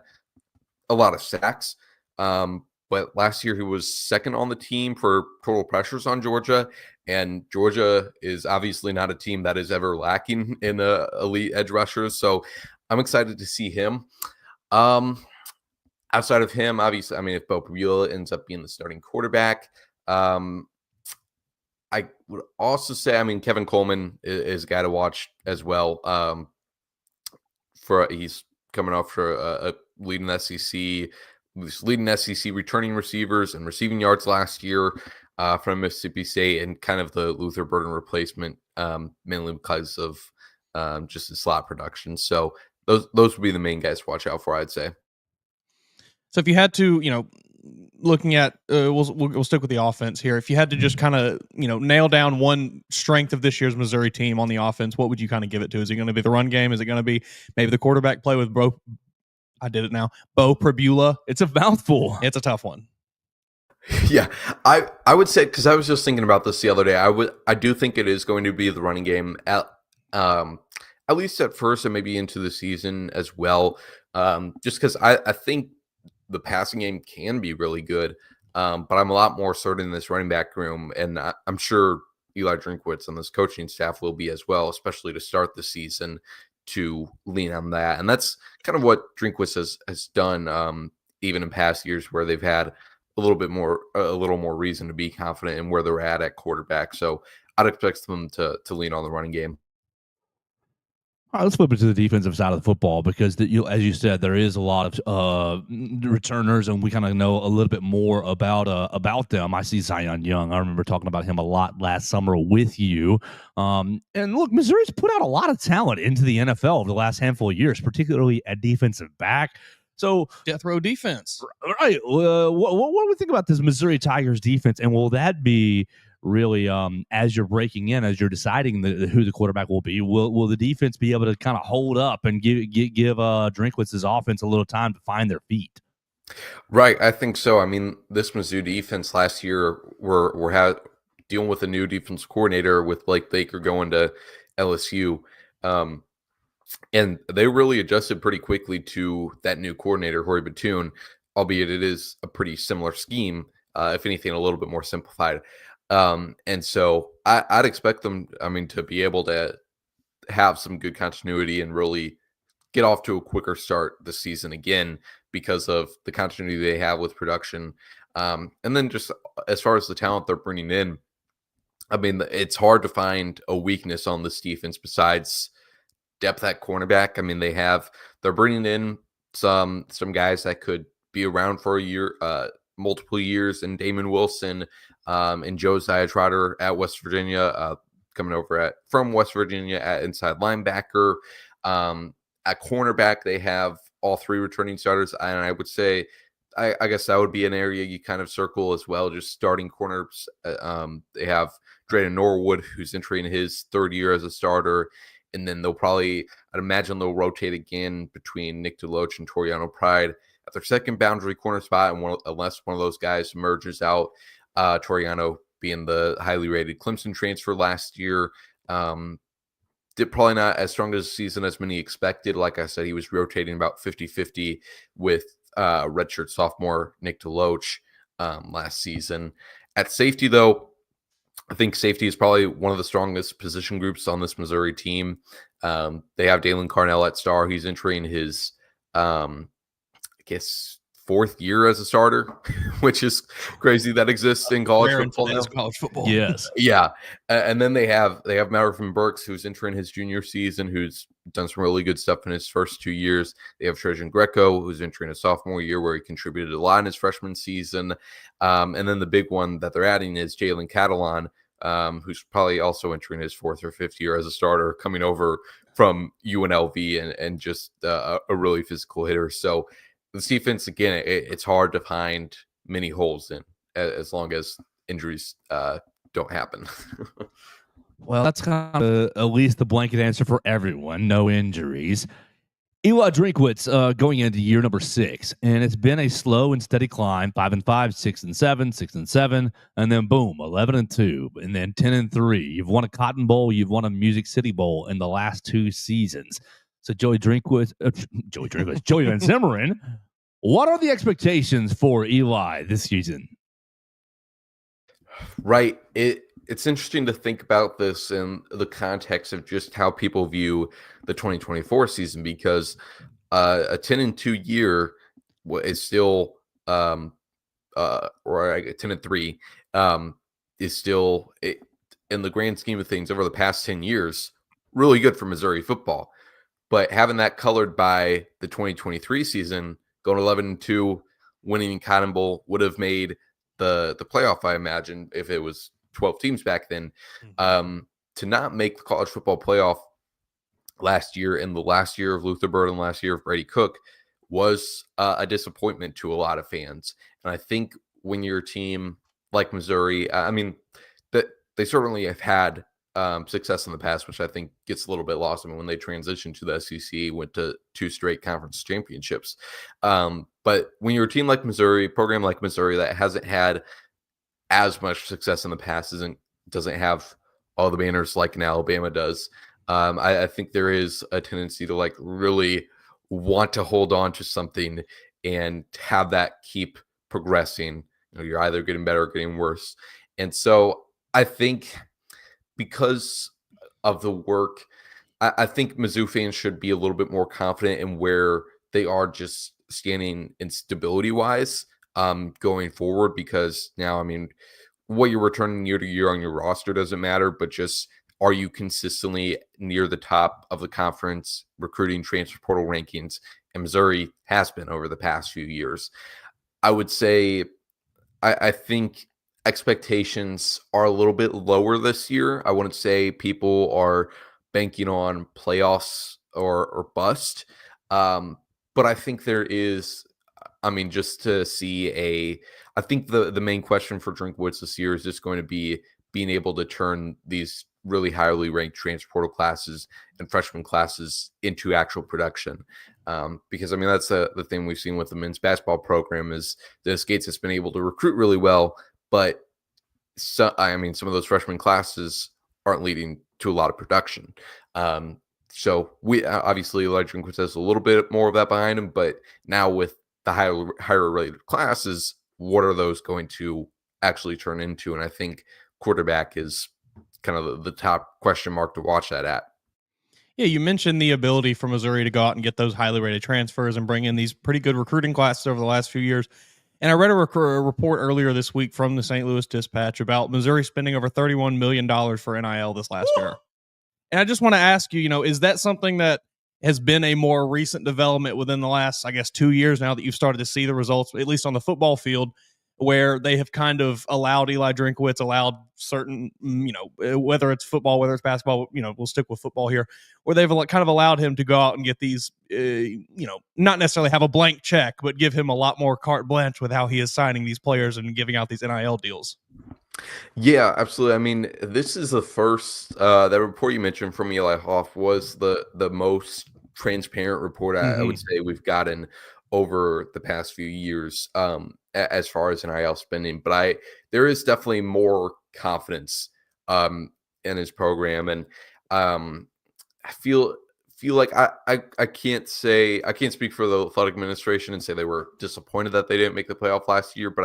a lot of sacks. But last year he was second on the team for total pressures on Georgia. And Georgia is obviously not a team that is ever lacking in elite edge rushers. So I'm excited to see him. Outside of him, obviously, if Bo Pribula ends up being the starting quarterback, I would also say, Kevin Coleman is a guy to watch as well. He's coming off for a leading SEC, leading SEC returning receivers and receiving yards last year from Mississippi State, and kind of the Luther Burden replacement, mainly because of just the slot production. So those would be the main guys to watch out for, I'd say. So if you had to, looking at, we'll stick with the offense here. If you had to just kind of, nail down one strength of this year's Missouri team on the offense, what would you kind of give it to? Is it going to be the run game? Is it going to be maybe the quarterback play with Bo Pribula? It's a mouthful. It's a tough one. Yeah, I would say, because I was just thinking about this the other day, I do think it is going to be the running game at least at first, and maybe into the season as well. Just because I think the passing game can be really good, but I'm a lot more certain in this running back room, and I'm sure Eli Drinkwitz and this coaching staff will be as well, especially to start the season, to lean on that. And that's kind of what Drinkwitz has done, even in past years where they've had a little more reason to be confident in where they're at quarterback. So I'd expect them to lean on the running game. All right, let's flip it to the defensive side of the football, because as you said, there is a lot of returners, and we kind of know a little bit more about them. I see Zion Young. I remember talking about him a lot last summer with you. And look, Missouri's put out a lot of talent into the NFL over the last handful of years, particularly at defensive back. So, Death row defense. right, what do we think about this Missouri Tigers defense, and will that be really as you're breaking in, as you're deciding who the quarterback will be? Will the defense be able to kind of hold up and give Drinkwitz's offense a little time to find their feet? Right, I think so. I mean, this Mizzou defense last year we're dealing with a new defense coordinator with Blake Baker going to LSU, and they really adjusted pretty quickly to that new coordinator, Horry Batoon, albeit it is a pretty similar scheme, if anything, a little bit more simplified. And so I'd expect them, I mean, to be able to have some good continuity and really get off to a quicker start this season again because of the continuity they have with production. And then just as far as the talent they're bringing in, I mean, it's hard to find a weakness on this defense besides depth at cornerback. I mean, they're bringing in some guys that could be around for a year, multiple years, and Damon Wilson and Josiah Trotter at West Virginia, coming over from West Virginia at inside linebacker. At cornerback, they have all three returning starters, and I would say, I guess that would be an area you kind of circle as well, just starting corners. They have Drayden Norwood, who's entering his third year as a starter, and then I'd imagine they'll rotate again between Nick DeLoach and Toriano Pride at their second boundary corner spot, and unless one of those guys emerges out, Toriano being the highly rated Clemson transfer last year, did probably not as strong as a season as many expected. Like I said, he was rotating about 50-50 with redshirt sophomore Nick DeLoach last season. At safety, though, I think safety is probably one of the strongest position groups on this Missouri team. They have Dalen Carnell at star. He's entering his, fourth year as a starter, which is crazy that exists in college football now. College football. Yes. Yeah. And then they have Malcolm Burks, who's entering his junior season, who's done some really good stuff in his first 2 years. They have Trajan Greco, who's entering a sophomore year where he contributed a lot in his freshman season. And then the big one that they're adding is Jalen Catalan, who's probably also entering his fourth or fifth year as a starter, coming over from UNLV and just a really physical hitter. So the defense, again, it's hard to find many holes in as long as injuries don't happen. Well, that's kind of at least the blanket answer for everyone. No injuries. Eli Drinkwitz going into year number 6, and it's been a slow and steady climb. 5-5, 6-7, 6-7, and then boom, 11-2, and then 10-3. You've won a Cotton Bowl, you've won a Music City Bowl in the last 2 seasons. So Joey Van Zummeren, what are the expectations for Eli this season? Right. It's interesting to think about this in the context of just how people view the 2024 season, because a 10-2 year is still, or 10-3 is still, in the grand scheme of things over the past 10 years, really good for Missouri football. But having that colored by the 2023 season, going 11-2, winning in Cotton Bowl would have made the playoff, I imagine, if it was 12 teams back then. To not make the college football playoff last year, in the last year of Luther Burden, last year of Brady Cook, was a disappointment to a lot of fans. And I think when you're a team like Missouri, I mean, that they certainly have had success in the past, which I think gets a little bit lost. I mean, when they transitioned to the SEC, went to 2 straight conference championships. But when you're a team like Missouri, program like Missouri that hasn't had as much success in the past, doesn't have all the banners like an Alabama does, I think there is a tendency to really want to hold on to something and have that keep progressing. You're either getting better or getting worse. And so I think, because of the work, I think Mizzou fans should be a little bit more confident in where they are just standing in stability wise going forward, because now, I mean, what you're returning year to year on your roster doesn't matter, but just, are you consistently near the top of the conference recruiting transfer portal rankings? And Missouri has been over the past few years. I would say, I think expectations are a little bit lower this year. I wouldn't say people are banking on playoffs or bust. but I think there is, I mean, just to see I think the main question for Drinkwitz this year is just going to be being able to turn these really highly ranked transfer portal classes and freshman classes into actual production. Because, I mean, that's the thing we've seen with the men's basketball program is the Skates has been able to recruit really well, but some of those freshman classes aren't leading to a lot of production. So we obviously Elijah Drinkwitz has a little bit more of that behind him, but now with the higher rated classes, what are those going to actually turn into? And I think quarterback is kind of the top question mark to watch that at. Yeah, you mentioned the ability for Missouri to go out and get those highly rated transfers and bring in these pretty good recruiting classes over the last few years. And I read a report earlier this week from the St. Louis Dispatch about Missouri spending over $31 million for NIL this last year. And I just want to ask you, is that something that has been a more recent development within the last, I guess, 2 years now that you've started to see the results, at least on the football field, where they have kind of allowed Eli Drinkwitz, allowed certain, whether it's football, whether it's basketball, we'll stick with football here, where they've kind of allowed him to go out and get these, not necessarily have a blank check, but give him a lot more carte blanche with how he is signing these players and giving out these NIL deals. Yeah, absolutely. I mean, this is the first, that report you mentioned from Eli Hoff was the most transparent report I would say we've gotten over the past few years as far as NIL spending. But there is definitely more confidence in his program. And I feel like I can't speak for the athletic administration and say they were disappointed that they didn't make the playoff last year, but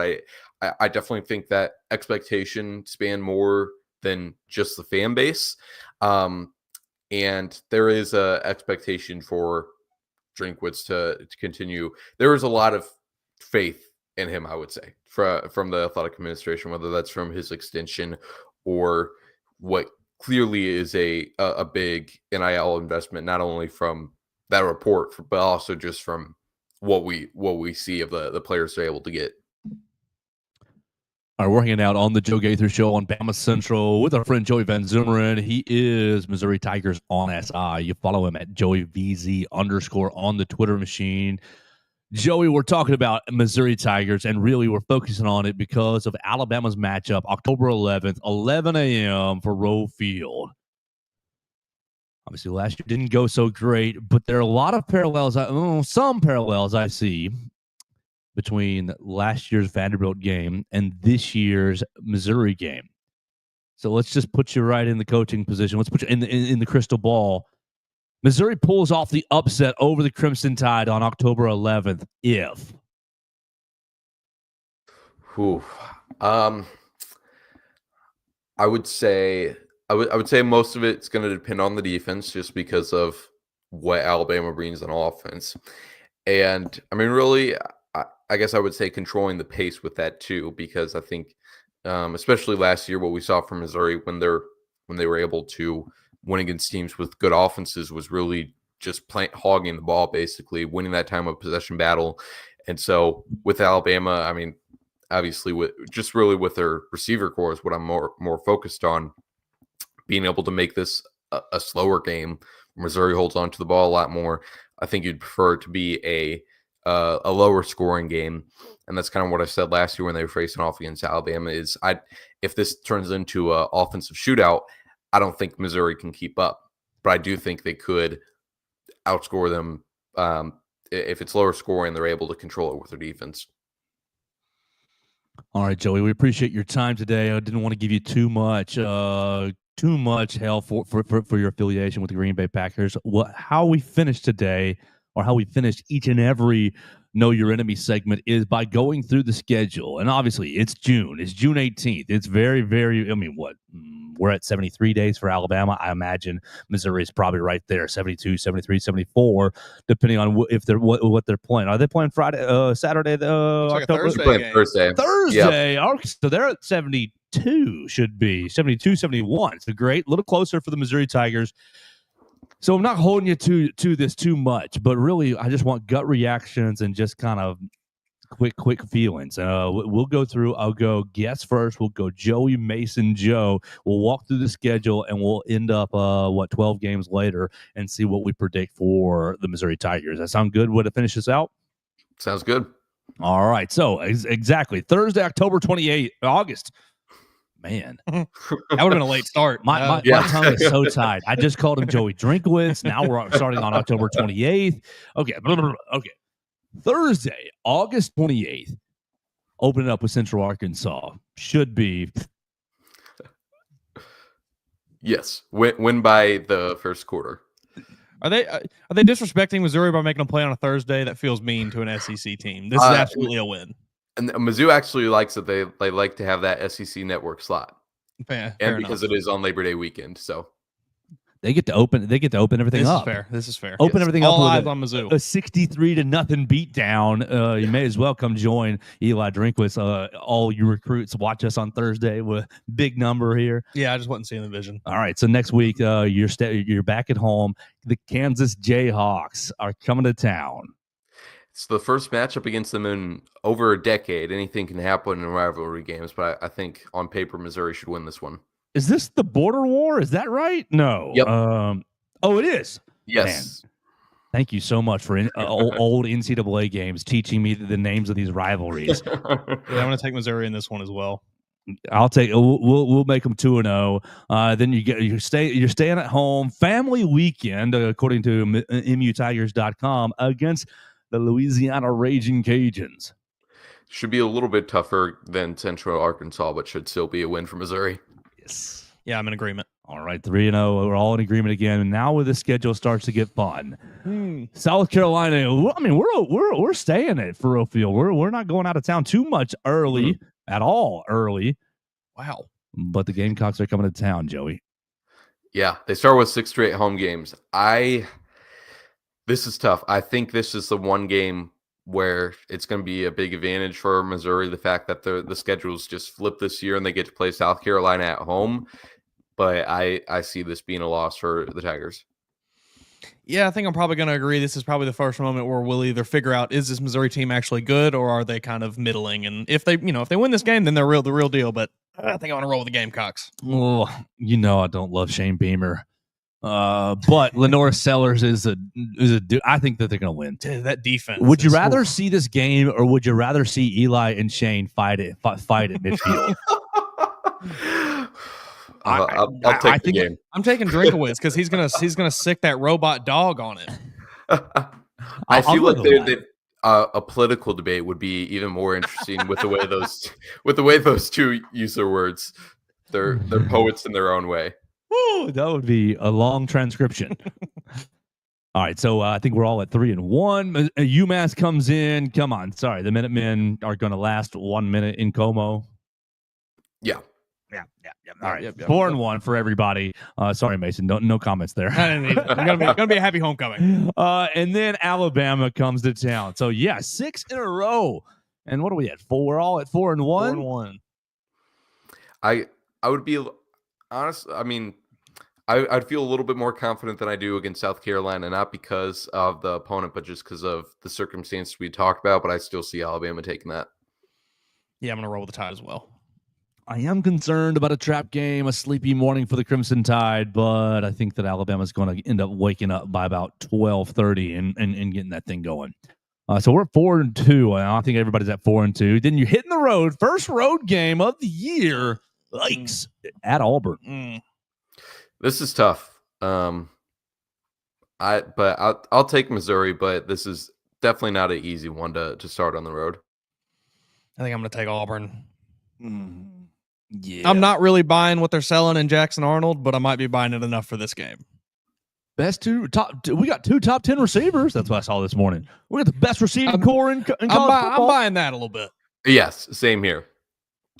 I definitely think that expectation spanned more than just the fan base. And there is a expectation for Drinkwitz to continue. There is a lot of faith in him, I would say, from the athletic administration, whether that's from his extension or what clearly is a big NIL investment, not only from that report, but also just from what we see of the players they're able to get. All right, we're hanging out on the Joe Gaither Show on Bama Central with our friend Joey Van Zummeren. He is Missouri Tigers on SI. You follow him at JoeyVZ_ on the Twitter machine. Joey, we're talking about Missouri Tigers, and really we're focusing on it because of Alabama's matchup, October 11th, 11 a.m. for Rowe Field. Obviously, last year didn't go so great, but there are a lot of parallels, some parallels I see between last year's Vanderbilt game and this year's Missouri game. So let's just put you right in the coaching position. Let's put you in the crystal ball. Missouri pulls off the upset over the Crimson Tide on October 11th. If I would say most of it's going to depend on the defense, just because of what Alabama brings on offense. And I mean, really, I guess I would say controlling the pace with that too, because I think, especially last year, what we saw from Missouri when they were able to win against teams with good offenses was really just hogging the ball, basically winning that time of possession battle. And so with Alabama, I mean, obviously with their receiver core is what I'm more focused on, being able to make this a slower game. Missouri holds on to the ball a lot more. I think you'd prefer it to be a lower scoring game. And that's kind of what I said last year when they were facing off against Alabama is if this turns into an offensive shootout, I don't think Missouri can keep up, but I do think they could outscore them. If it's lower scoring, they're able to control it with their defense. All right, Joey, we appreciate your time today. I didn't want to give you too much hell for your affiliation with the Green Bay Packers. How we finished today, or how we finished each and every Know Your Enemy segment, is by going through the schedule. And obviously, it's June. It's June 18th. It's very, very, we're at 73 days for Alabama. I imagine Missouri is probably right there, 72, 73, 74, depending on what they're playing. Are they playing Friday, Saturday, like October? Thursday. Thursday. Yep. So they're at 72, should be 72, 71. It's a little closer for the Missouri Tigers. So I'm not holding you to this too much, but really I just want gut reactions and just kind of quick feelings. We'll go through. I'll go guess first. We'll go Joey, Mason, Joe. We'll walk through the schedule, and we'll end up 12 games later and see what we predict for the Missouri Tigers. That sound good? Way to finish this out? Sounds good. All right. So exactly Thursday, October 28th, August. Man, that would have been a late start. My tongue is so tied. I just called him Joey Drinkwitz. Now we're starting on October 28th. Okay. Okay. Thursday, August 28th. Opening up with Central Arkansas. Should be. Yes. Win by the first quarter. Are they disrespecting Missouri by making them play on a Thursday? That feels mean to an SEC team. This is absolutely a win. And Mizzou actually likes that they like to have that SEC network slot, fair because enough. it is on Labor Day weekend, so they get to open everything up. This is fair. Open everything all up. Eyes on Mizzou. A 63-0 beatdown. You may as well come join Eli Drinkwitz. All you recruits watch us on Thursday with big number here. Yeah, I just wasn't seeing the vision. All right, so next week you're back at home. The Kansas Jayhawks are coming to town. It's the first matchup against them in over a decade. Anything can happen in rivalry games, but I think on paper Missouri should win this one. Is this the border war? Is that right? No. Yep. It is. Yes. Man, thank you so much for old NCAA games teaching me the names of these rivalries. Yeah, I'm going to take Missouri in this one as well. I'll take. We'll make them 2-0. Then you're staying at home. Family weekend, according to MUTigers.com, against the Louisiana Raging Cajuns. Should be a little bit tougher than Central Arkansas, but should still be a win for Missouri. Yes. Yeah, I'm in agreement. All right, 3-0. We're all in agreement again. And now, with the schedule starts to get fun. South Carolina. I mean, we're staying at Furrow Field. We're not going out of town too much early at all. Early. Wow. But the Gamecocks are coming to town, Joey. Yeah, they start with 6 straight home games. This is tough. I think this is the one game where it's going to be a big advantage for Missouri, the fact that the schedule's just flipped this year and they get to play South Carolina at home. But I see this being a loss for the Tigers. Yeah, I think I'm probably going to agree. This is probably the first moment where we'll either figure out, is this Missouri team actually good, or are they kind of middling? And if they win this game, then they're the real deal. But I think I want to roll with the Gamecocks. Oh, I don't love Shane Beamer. But Lenore Sellers is a dude. I think that they're going to win. Dude, that defense. Would you rather see this game, or would you rather see Eli and Shane fight at midfield? I'll take the game. I'm taking Drinkowitz because he's gonna sick that robot dog on it. I feel like a political debate would be even more interesting with the way those two use their words. They're poets in their own way. Ooh, that would be a long transcription. All right, so I think we're all at 3-1. UMass comes in. Come on, sorry, the Minutemen are going to last 1 minute in Como. Yeah. All right, 4-1 for everybody. Sorry, Mason, no comments there. I didn't need it. It's gonna be a happy homecoming. And then Alabama comes to town. So 6 in a row. And what are we at? 4. We're all at 4-1. 4-1. I would be honest. I mean, I'd feel a little bit more confident than I do against South Carolina, not because of the opponent, but just because of the circumstances we talked about. But I still see Alabama taking that. Yeah, I'm gonna roll with the Tide as well. I am concerned about a trap game, a sleepy morning for the Crimson Tide, but I think that Alabama's going to end up waking up by about 12:30 and getting that thing going. So we're at 4-2. I think everybody's at 4-2. Then you're hitting the road, first road game of the year. Yikes, at Auburn. This is tough. I'll take Missouri, but this is definitely not an easy one to start on the road. I think I'm going to take Auburn. Yeah, I'm not really buying what they're selling in Jackson Arnold, but I might be buying it enough for this game. We got 2 top 10 receivers. That's what I saw this morning. We got the best receiving core in college football. I'm buying that a little bit. Yes, same here.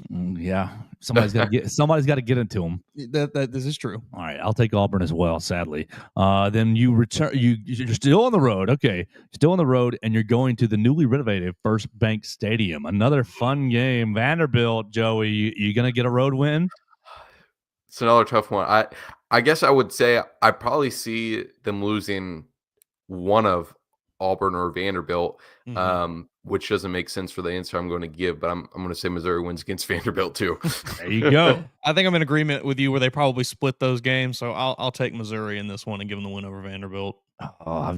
Yeah, somebody's got to get into them. This is true. All right, I'll take Auburn as well. Sadly, then you return. You're still on the road. Okay, still on the road, and you're going to the newly renovated First Bank Stadium. Another fun game. Vanderbilt, Joey, you gonna get a road win? It's another tough one. I guess I would say I probably see them losing one of Auburn or Vanderbilt. which doesn't make sense for the answer I'm going to give, but I'm going to say Missouri wins against Vanderbilt too. There you go. I think I'm in agreement with you where they probably split those games. So I'll take Missouri in this one and give them the win over Vanderbilt. Oh,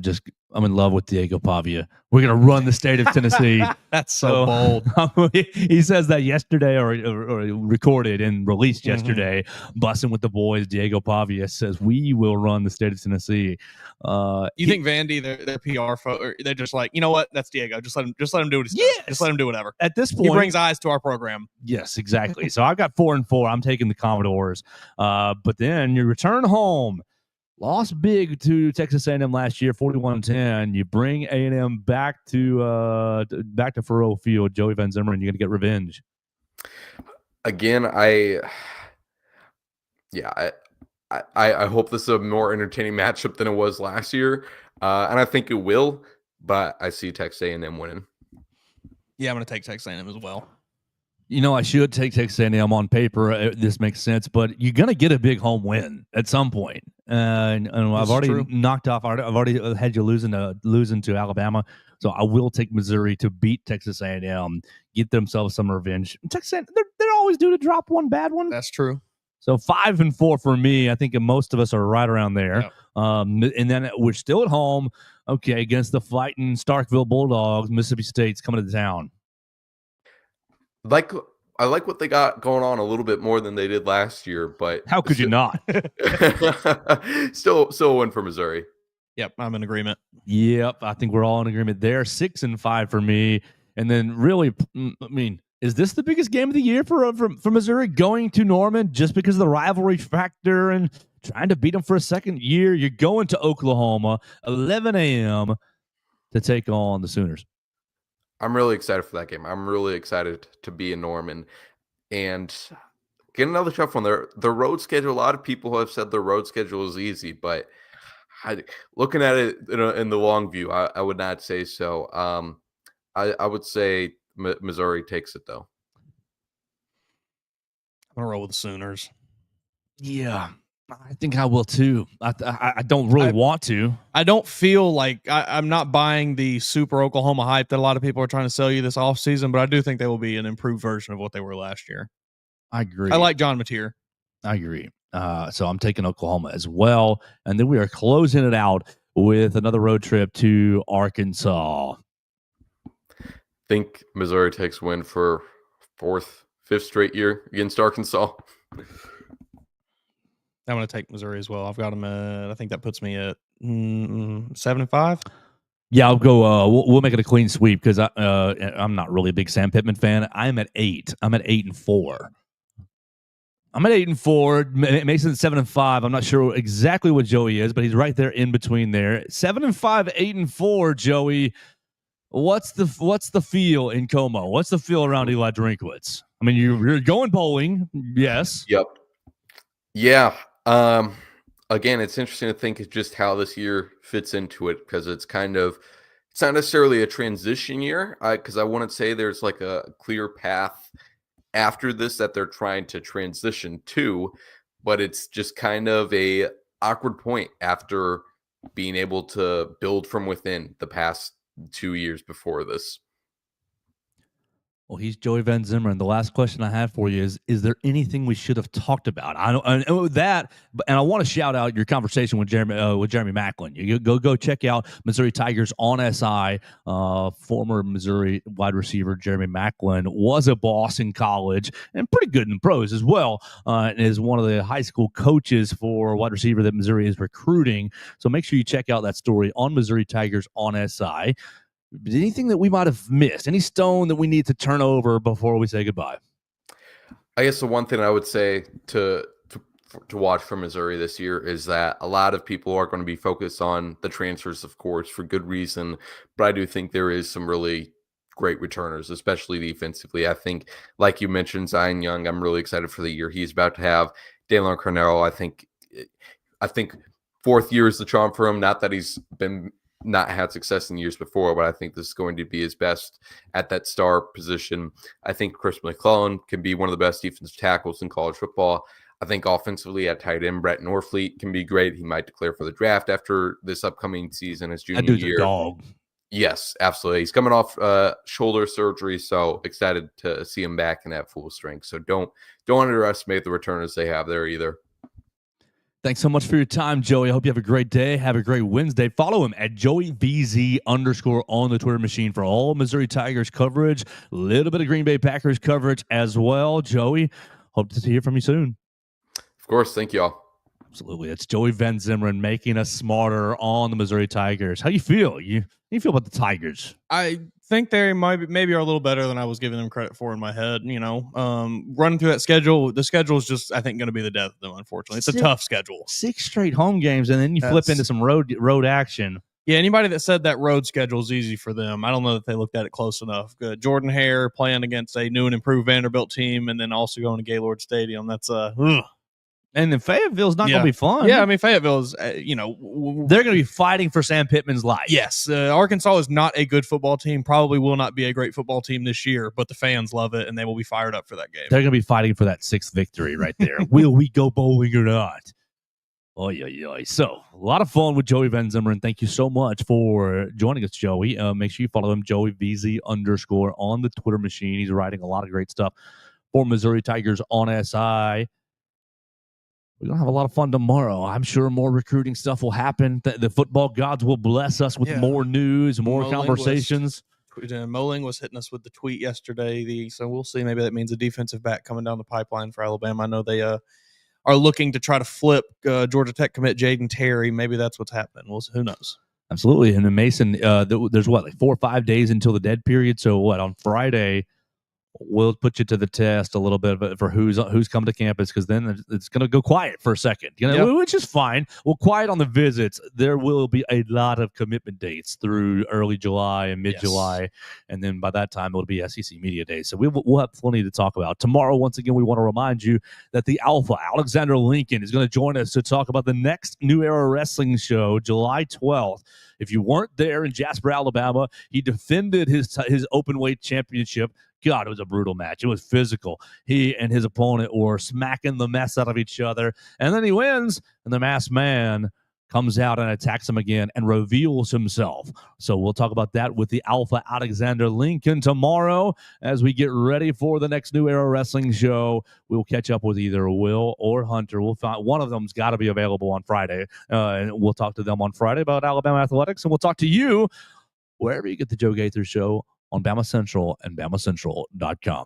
I'm in love with Diego Pavia. We're gonna run the state of Tennessee. That's so bold. He says that yesterday, or recorded and released yesterday. Bussing with the boys. Diego Pavia says we will run the state of Tennessee. You think Vandy, their PR, they're just like, you know what? That's Diego. Just let him do what he does. Just let him do whatever. At this point, he brings eyes to our program. Yes, exactly. So I've got 4-4. I'm taking the Commodores. But then you return home. Lost big to Texas A&M last year, 41-10. You bring A&M back to Faurot Field. Joey Van Zummeren, you're going to get revenge. Again, I hope this is a more entertaining matchup than it was last year, and I think it will. But I see Texas A&M winning. Yeah, I'm going to take Texas A&M as well. You know, I should take Texas A&M on paper. This makes sense, but you're going to get a big home win at some point. And I've already knocked off. I've already had you losing to Alabama, so I will take Missouri to beat Texas A&M, get themselves some revenge. Texas A&M, they're always due to drop one bad one. That's true. So 5-4 for me. I think most of us are right around there. Yep. And then we're still at home. Okay, against the fighting Starkville Bulldogs. Mississippi State's coming to town. I like what they got going on a little bit more than they did last year, but how could you not? still a win for Missouri. Yep, I'm in agreement. Yep, I think we're all in agreement there. 6-5 for me, and then really, I mean, is this the biggest game of the year for Missouri going to Norman just because of the rivalry factor and trying to beat them for a second year? You're going to Oklahoma, 11 a.m. to take on the Sooners. I'm really excited for that game. I'm really excited to be in Norman and get another tough one. The road schedule, a lot of people have said the road schedule is easy, but looking at it in the long view, I would not say so. I would say Missouri takes it, though. I'm going to roll with the Sooners. Yeah. I think I will too. I don't really want to. I don't feel like I'm not buying the super Oklahoma hype that a lot of people are trying to sell you this offseason, but I do think they will be an improved version of what they were last year. I agree. I like John Mateer. I agree. So I'm taking Oklahoma as well. And then we are closing it out with another road trip to Arkansas. I think Missouri takes win for 4th, 5th straight year against Arkansas. I'm going to take Missouri as well. I've got them I think that puts me at 7-5. Yeah, I'll go. We'll make it a clean sweep because I'm not really a big Sam Pittman fan. I'm at 8. I'm at 8-4. I'm at 8-4. Mason's 7-5. I'm not sure exactly what Joey is, but he's right there in between there. 7-5, 8-4. Joey, what's the feel in Como? What's the feel around Eli Drinkwitz? I mean, you're going bowling, yes. Yep. Yeah. Again, it's interesting to think just how this year fits into it because it's not necessarily a transition year because I wouldn't say there's like a clear path after this that they're trying to transition to, but it's just kind of a awkward point after being able to build from within the past 2 years before this. Well, he's Joey Van Zummeren. The last question I have for you is there anything we should have talked about? I know that, and I want to shout out your conversation with Jeremy Macklin. You go check out Missouri Tigers on SI. Former Missouri wide receiver Jeremy Macklin was a boss in college and pretty good in the pros as well, and is one of the high school coaches for wide receiver that Missouri is recruiting. So make sure you check out that story on Missouri Tigers on SI. Anything that we might have missed? Any stone that we need to turn over before we say goodbye? I guess the one thing I would say to watch for Missouri this year is that a lot of people are going to be focused on the transfers, of course, for good reason. But I do think there is some really great returners, especially defensively. I think, like you mentioned, Zion Young, I'm really excited for the year he's about to have. Dalen Cornell, I think 4th year is the charm for him. Not that he's not had success in years before, but I think this is going to be his best at that star position. I think Chris McClellan can be one of the best defensive tackles in college football. I think offensively at tight end, Brett Norfleet can be great. He might declare for the draft after this upcoming season, his junior year. A dog. Yes, absolutely. He's coming off shoulder surgery, so excited to see him back and at full strength. So don't underestimate the returners they have there either. Thanks so much for your time, Joey. I hope you have a great day. Have a great Wednesday. Follow him at JoeyVZ_ on the Twitter machine for all Missouri Tigers coverage. A little bit of Green Bay Packers coverage as well. Joey, hope to hear from you soon. Of course. Thank you all. Absolutely. It's Joey Van Zummeren making us smarter on the Missouri Tigers. How you feel? How you feel about the Tigers? I think they maybe are a little better than I was giving them credit for in my head. Running through that schedule, the schedule is just, I think, going to be the death of them, unfortunately. It's a tough schedule. 6 straight home games, and then you flip into some road action. Yeah, anybody that said that road schedule is easy for them, I don't know that they looked at it close enough. Good. Jordan Hare playing against a new and improved Vanderbilt team, and then also going to Gaylord Stadium. That's And then Fayetteville's not going to be fun. Yeah, I mean, Fayetteville is, they're going to be fighting for Sam Pittman's life. Yes, Arkansas is not a good football team, probably will not be a great football team this year, but the fans love it, and they will be fired up for that game. They're going to be fighting for that 6th victory right there. Will we go bowling or not? Oy, oy, oy. So, a lot of fun with Joey Van Zummeren. Thank you so much for joining us, Joey. Make sure you follow him, JoeyVZ_ on the Twitter machine. He's writing a lot of great stuff for Missouri Tigers on SI. We're going to have a lot of fun tomorrow. I'm sure more recruiting stuff will happen. The football gods will bless us with more news, more conversations. Moling was hitting us with the tweet yesterday. So we'll see. Maybe that means a defensive back coming down the pipeline for Alabama. I know they are looking to try to flip Georgia Tech commit Jaden Terry. Maybe that's what's happening. Who knows? Absolutely. And then Mason, there's 4 or 5 days until the dead period. So on Friday, we'll put you to the test a little bit for who's coming to campus, because then it's going to go quiet for a second, which is fine. We'll quiet on the visits. There will be a lot of commitment dates through early July and mid-July, and then by that time it'll be SEC Media Day. So we'll have plenty to talk about. Tomorrow, once again, we want to remind you that the Alpha, Alexander Lincoln, is going to join us to talk about the next New Era Wrestling show, July 12th. If you weren't there in Jasper, Alabama, he defended his open weight championship. God, it was a brutal match. It was physical. He and his opponent were smacking the mess out of each other. And then he wins, and the masked man comes out and attacks him again and reveals himself. So we'll talk about that with the Alpha Alexander Lincoln tomorrow as we get ready for the next New Era Wrestling show. We'll catch up with either Will or Hunter. We'll find one of them's got to be available on Friday. And we'll talk to them on Friday about Alabama athletics. And we'll talk to you wherever you get the Joe Gaither Show on BamaCentral and BamaCentral.com.